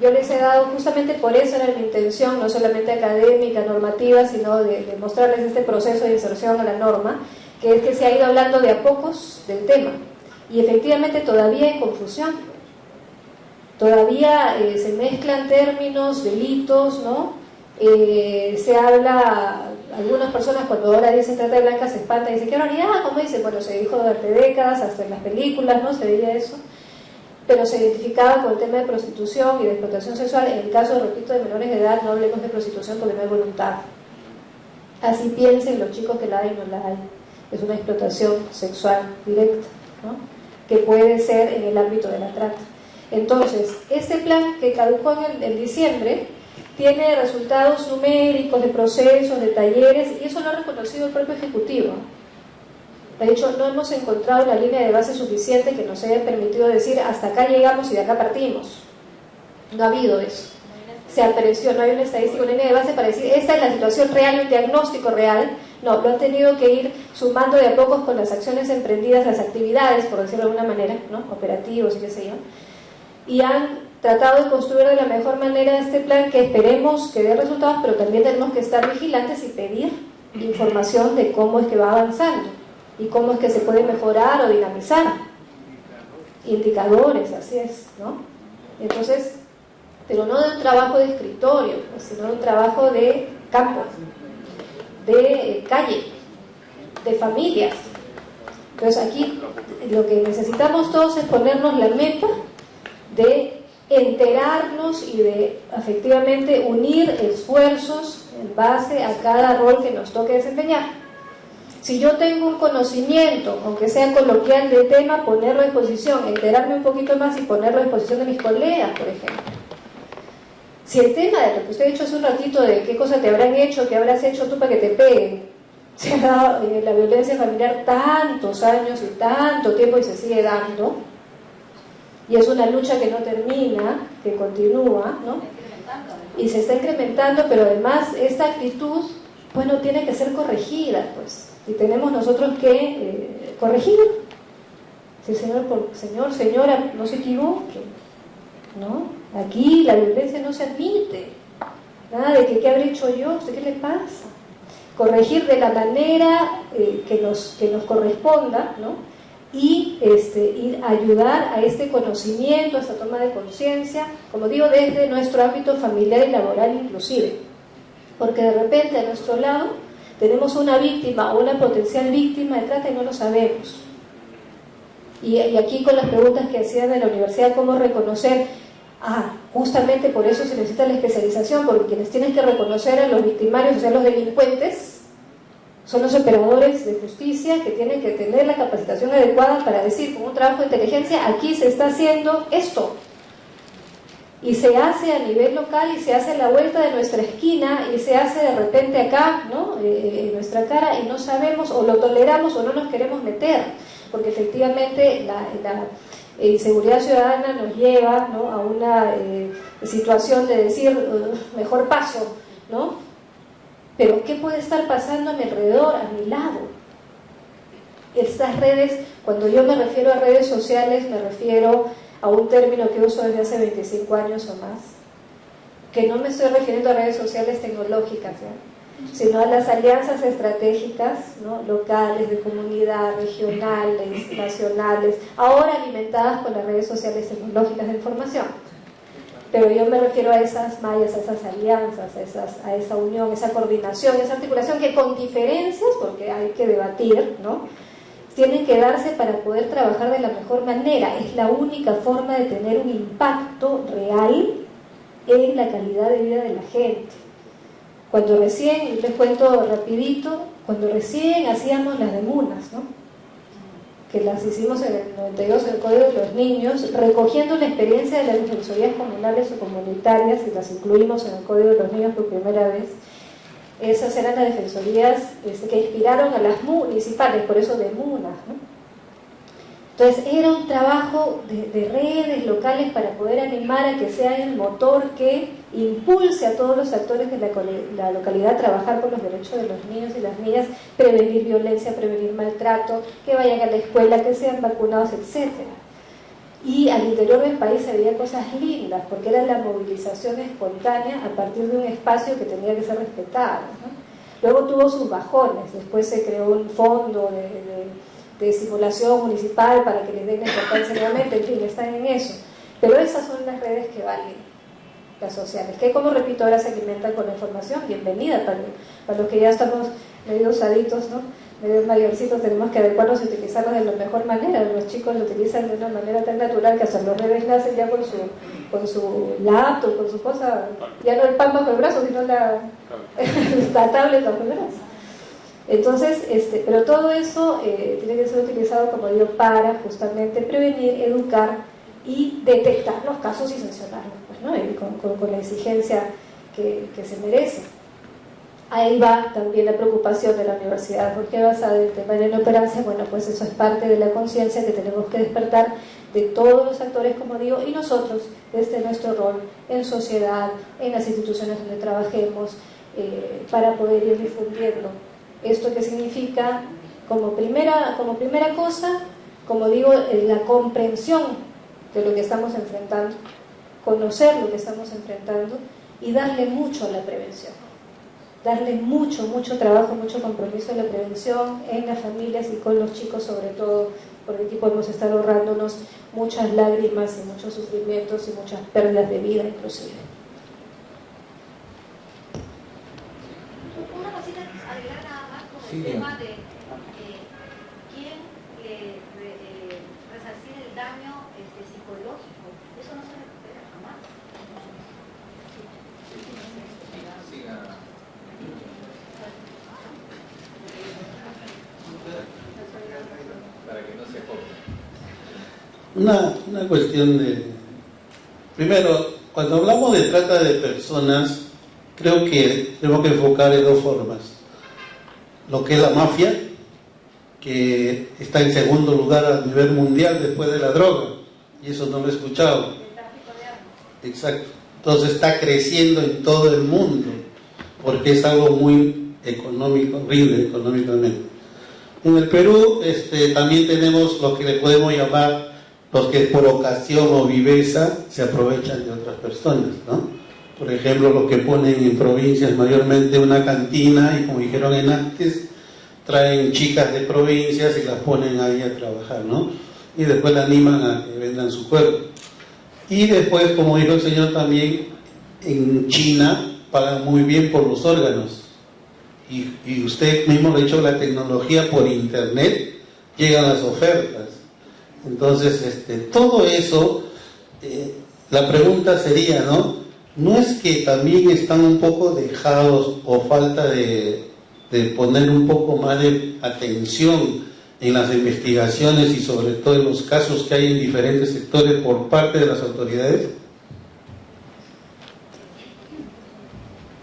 yo les he dado, justamente por eso era mi intención, no solamente académica, normativa, sino de mostrarles este proceso de inserción a la norma, que es que se ha ido hablando de a pocos del tema. Y efectivamente todavía hay confusión, todavía se mezclan términos, delitos, ¿no? Se habla, algunas personas cuando ahora dicen trata de blancas se espantan y dicen, ¿qué barbaridad? ¿Cómo dicen? Bueno, se dijo durante décadas, hasta en las películas, ¿no? Se veía eso, pero se identificaba con el tema de prostitución y de explotación sexual. En el caso, repito, de menores de edad, no hablemos de prostitución porque no hay voluntad. Así piensen los chicos que la hay o no la hay. Es una explotación sexual directa, ¿no? Que puede ser en el ámbito de la trata. Entonces, este plan que caducó en diciembre tiene resultados numéricos de procesos, de talleres, y eso lo ha reconocido el propio Ejecutivo. De hecho, no hemos encontrado la línea de base suficiente que nos haya permitido decir hasta acá llegamos y de acá partimos. No ha habido eso. Se apreció, no hay una estadística, una línea de base para decir esta es la situación real, un diagnóstico real. No, lo han tenido que ir sumando de a pocos con las acciones emprendidas, las actividades, por decirlo de alguna manera, ¿no? Operativos y qué sé yo, y han tratado de construir de la mejor manera este plan que esperemos que dé resultados, pero también tenemos que estar vigilantes y pedir información de cómo es que va avanzando y cómo es que se puede mejorar o dinamizar. Indicadores, así es, ¿no? Entonces, pero no de un trabajo de escritorio, sino de un trabajo de campo, de calle, de familias. Entonces aquí lo que necesitamos todos es ponernos la meta de enterarnos y de efectivamente unir esfuerzos en base a cada rol que nos toque desempeñar. Si yo tengo un conocimiento, aunque sea coloquial del tema, ponerlo a disposición, enterarme un poquito más y ponerlo a disposición de mis colegas, por ejemplo. Si el tema de lo que usted ha dicho hace un ratito de qué cosa te habrán hecho, qué habrás hecho tú para que te peguen, se ha dado en la violencia familiar tantos años y tanto tiempo y se sigue dando, y es una lucha que no termina, que continúa, ¿no? Y se está incrementando, pero además esta actitud, bueno, tiene que ser corregida, pues, y tenemos nosotros que corregir. Si el señora, no se equivoque, ¿no? Aquí la violencia no se admite. Nada de que qué habré hecho yo, ¿usted qué le pasa? Corregir de la manera que nos corresponda, ¿no? Y ayudar a este conocimiento, a esta toma de conciencia, como digo, desde nuestro ámbito familiar y laboral inclusive. Porque de repente a nuestro lado tenemos una víctima o una potencial víctima de trata y no lo sabemos. Y aquí con las preguntas que hacían de la universidad, cómo reconocer, justamente por eso se necesita la especialización, porque quienes tienen que reconocer a los victimarios, o sea, los delincuentes, son los operadores de justicia que tienen que tener la capacitación adecuada para decir, con un trabajo de inteligencia, aquí se está haciendo esto. Y se hace a nivel local y se hace a la vuelta de nuestra esquina y se hace de repente acá, ¿no? En nuestra cara, y no sabemos, o lo toleramos o no nos queremos meter, porque efectivamente la inseguridad ciudadana nos lleva, ¿no? A una situación de decir, mejor paso, ¿no? Pero ¿qué puede estar pasando a mi alrededor, a mi lado? Estas redes, cuando yo me refiero a redes sociales, me refiero a un término que uso desde hace 25 años o más, que no me estoy refiriendo a redes sociales tecnológicas, sino a las alianzas estratégicas, ¿no? Locales, de comunidad, regionales, nacionales, ahora alimentadas por las redes sociales tecnológicas de información. Pero yo me refiero a esas mallas, a esas alianzas, a esa unión, esa coordinación, esa articulación que con diferencias, porque hay que debatir, ¿no?, tienen que darse para poder trabajar de la mejor manera. Es la única forma de tener un impacto real en la calidad de vida de la gente. Cuando recién, les cuento rapidito, cuando recién hacíamos las demunas, ¿no?, que las hicimos en el 92 en el Código de los Niños, recogiendo la experiencia de las defensorías comunales o comunitarias, y las incluimos en el Código de los Niños por primera vez. Esas eran las defensorías que inspiraron a las municipales, por eso de MUNAS, ¿no? Entonces era un trabajo de redes locales para poder animar a que sea el motor que impulse a todos los actores de la localidad a trabajar por los derechos de los niños y las niñas, prevenir violencia, prevenir maltrato, que vayan a la escuela, que sean vacunados, etc. Y al interior del país se veían cosas lindas, porque era la movilización espontánea a partir de un espacio que tenía que ser respetado, ¿no? Luego tuvo sus bajones, después se creó un fondo de simulación municipal para que les den importancia nuevamente, en fin, están en eso. Pero esas son las redes que valen, las sociales, que, como repito, ahora se alimentan con la información. Bienvenida para los que ya estamos medio usaditos, ¿no?, medio mayorcitos, tenemos que adecuarnos y utilizarlos de la mejor manera. Los chicos lo utilizan de una manera tan natural que hasta los redes nacen ya con su laptop, con su cosa, ya no el pan bajo el brazo, sino la tablet bajo el brazo. Entonces, pero todo eso tiene que ser utilizado, como digo, para justamente prevenir, educar y detectar los casos y sancionarlos, pues, ¿no?, y con la exigencia que se merece. Ahí va también la preocupación de la universidad, porque basada en el tema de la inoperancia, bueno, pues eso es parte de la conciencia que tenemos que despertar de todos los actores, como digo, y nosotros, desde nuestro rol en sociedad, en las instituciones donde trabajemos, para poder ir difundiendo. ¿Esto qué significa? Como primera cosa, como digo, la comprensión de lo que estamos enfrentando, conocer lo que estamos enfrentando y darle mucho a la prevención. Darle mucho trabajo, mucho compromiso a la prevención en las familias y con los chicos sobre todo, porque aquí podemos estar ahorrándonos muchas lágrimas y muchos sufrimientos y muchas pérdidas de vida inclusive. Una cosita que agregar nada más con Sí, el bien. tema de quién resarcir el daño psicológico. Eso no se recupera jamás. Para que no se copie. Una cuestión de... Primero, cuando hablamos de trata de personas, creo que tenemos que enfocar en dos formas. Lo que es la mafia, que está en segundo lugar a nivel mundial después de la droga, y eso no lo he escuchado. Exacto. Entonces está creciendo en todo el mundo, porque es algo muy económico, horrible económicamente. En el Perú también tenemos lo que le podemos llamar los que por ocasión o viveza se aprovechan de otras personas, ¿no? Por ejemplo, los que ponen en provincias mayormente una cantina y, como dijeron en antes, traen chicas de provincias y las ponen ahí a trabajar, ¿no? Y después la animan a que vendan su cuerpo. Y después, como dijo el señor también, en China pagan muy bien por los órganos. Y usted mismo lo ha dicho, la tecnología por internet, llegan las ofertas. Entonces, todo eso, la pregunta sería, ¿no? ¿No es que también están un poco dejados o falta de poner un poco más de atención en las investigaciones y sobre todo en los casos que hay en diferentes sectores por parte de las autoridades?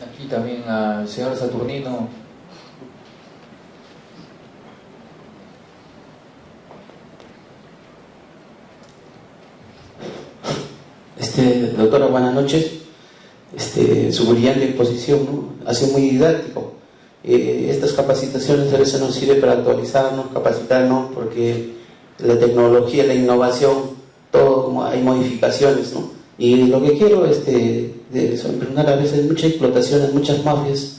Aquí también al señor Saturnino. Doctora, buenas noches. Su brillante exposición, ¿no?, ha sido muy didáctico. Estas capacitaciones a veces nos sirven para actualizarnos, capacitarnos, porque la tecnología, la innovación, todo, como hay modificaciones, ¿no? Y lo que quiero suelen preguntar, a veces muchas explotaciones, muchas mafias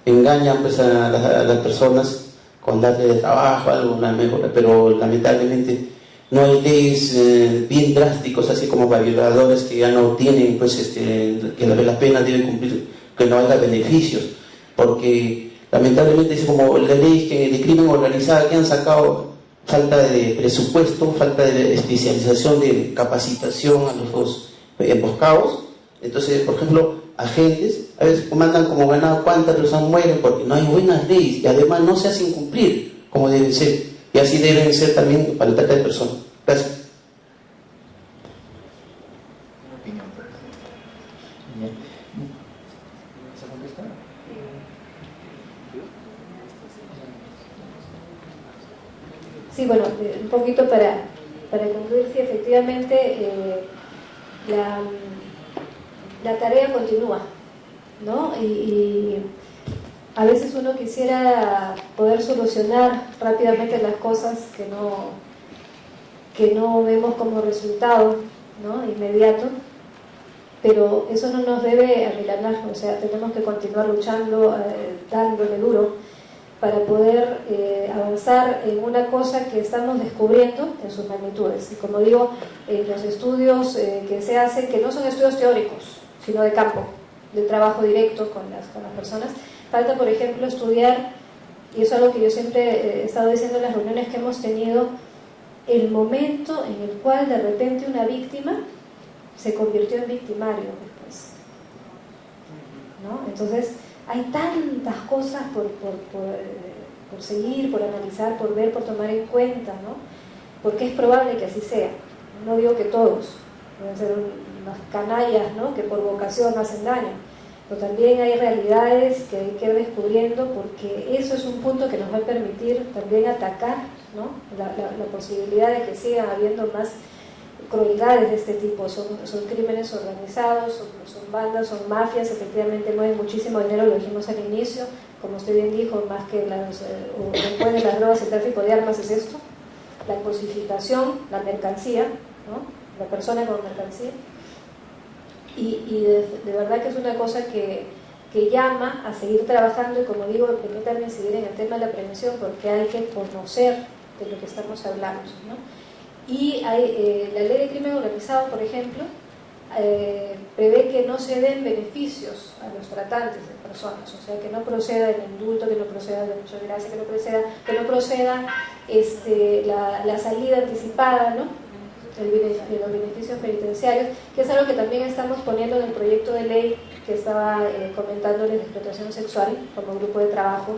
engañan pues a las personas con darle de trabajo, algo, una mejora, pero lamentablemente no hay leyes bien drásticos, así como para violadores que ya no tienen, pues que la pena debe cumplir, que no haya beneficios, porque lamentablemente es como las leyes de crimen organizado que han sacado, falta de presupuesto, falta de especialización, de capacitación a los emboscados. Entonces, por ejemplo, agentes a veces mandan como ganado cuántas personas mueren porque no hay buenas leyes y además no se hacen cumplir como deben ser, y así deben ser también para el trata de personas. Gracias. Sí, bueno, un poquito para concluir, sí, efectivamente la tarea continúa, ¿no? Y a veces uno quisiera poder solucionar rápidamente las cosas que no vemos como resultado, ¿no?, inmediato, pero eso no nos debe amilanar, o sea, tenemos que continuar luchando, dándole duro, para poder avanzar en una cosa que estamos descubriendo en sus magnitudes. Y como digo, los estudios que se hacen, que no son estudios teóricos, sino de campo, de trabajo directo con las personas, falta, por ejemplo, estudiar, y eso es algo que yo siempre he estado diciendo en las reuniones que hemos tenido, el momento en el cual de repente una víctima se convirtió en victimario después, ¿no? Entonces, hay tantas cosas por seguir, por analizar, por ver, por tomar en cuenta, ¿no? Porque es probable que así sea. No digo que todos, pueden ser unas canallas, ¿no?, que por vocación hacen daño, pero también hay realidades que hay que ir descubriendo, porque eso es un punto que nos va a permitir también atacar, ¿no?, la posibilidad de que sigan habiendo más crueldades de este tipo. Son crímenes organizados, son bandas, son mafias, efectivamente mueven muchísimo dinero, lo dijimos al inicio, como usted bien dijo, más que después de las drogas, el tráfico de armas es esto, la cosificación, la mercancía, ¿no?, la persona como mercancía, y de verdad que es una cosa que llama a seguir trabajando, y como digo, permítanme seguir en el tema de la prevención, porque hay que conocer de lo que estamos hablando, ¿no? Y hay, la ley de crimen organizado, por ejemplo, prevé que no se den beneficios a los tratantes de personas, o sea, que no proceda el indulto, que no proceda el derecho de gracia, que no proceda la salida anticipada, ¿no?, de los beneficios penitenciarios, que es algo que también estamos poniendo en el proyecto de ley que estaba comentándoles de explotación sexual como grupo de trabajo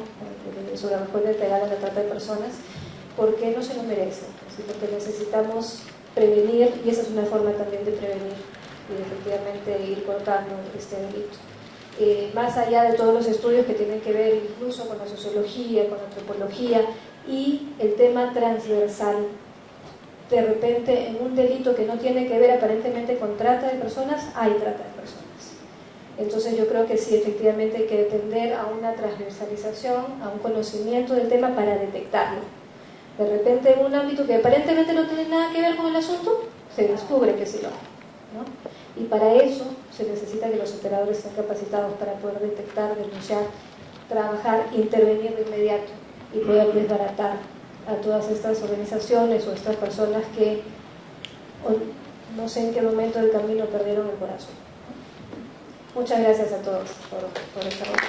sobre la respuesta integral a la trata de personas, porque no se lo merece, ¿sí?, porque necesitamos prevenir, y esa es una forma también de prevenir y efectivamente ir cortando este delito. Más allá de todos los estudios que tienen que ver incluso con la sociología, con la antropología y el tema transversal, de repente en un delito que no tiene que ver aparentemente con trata de personas, hay trata de personas. Entonces yo creo que sí, efectivamente hay que tender a una transversalización, a un conocimiento del tema para detectarlo. De repente en un ámbito que aparentemente no tiene nada que ver con el asunto, se descubre que sí lo hay, ¿no? Y para eso se necesita que los operadores estén capacitados para poder detectar, denunciar, trabajar, intervenir de inmediato y poder desbaratar a todas estas organizaciones o estas personas que no sé en qué momento del camino perdieron el corazón. Muchas gracias a todos por esta hora.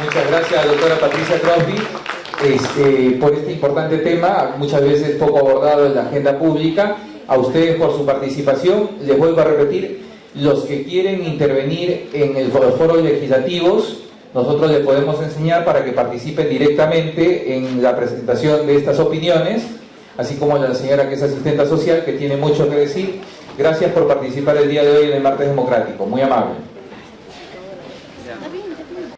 Muchas gracias, doctora Patricia Crosby, por este importante tema, muchas veces poco abordado en la agenda pública. A ustedes por su participación. Les vuelvo a repetir, los que quieren intervenir en los foros legislativos, nosotros les podemos enseñar para que participen directamente en la presentación de estas opiniones, así como la señora que es asistenta social, que tiene mucho que decir. Gracias por participar el día de hoy en el Martes Democrático, muy amable.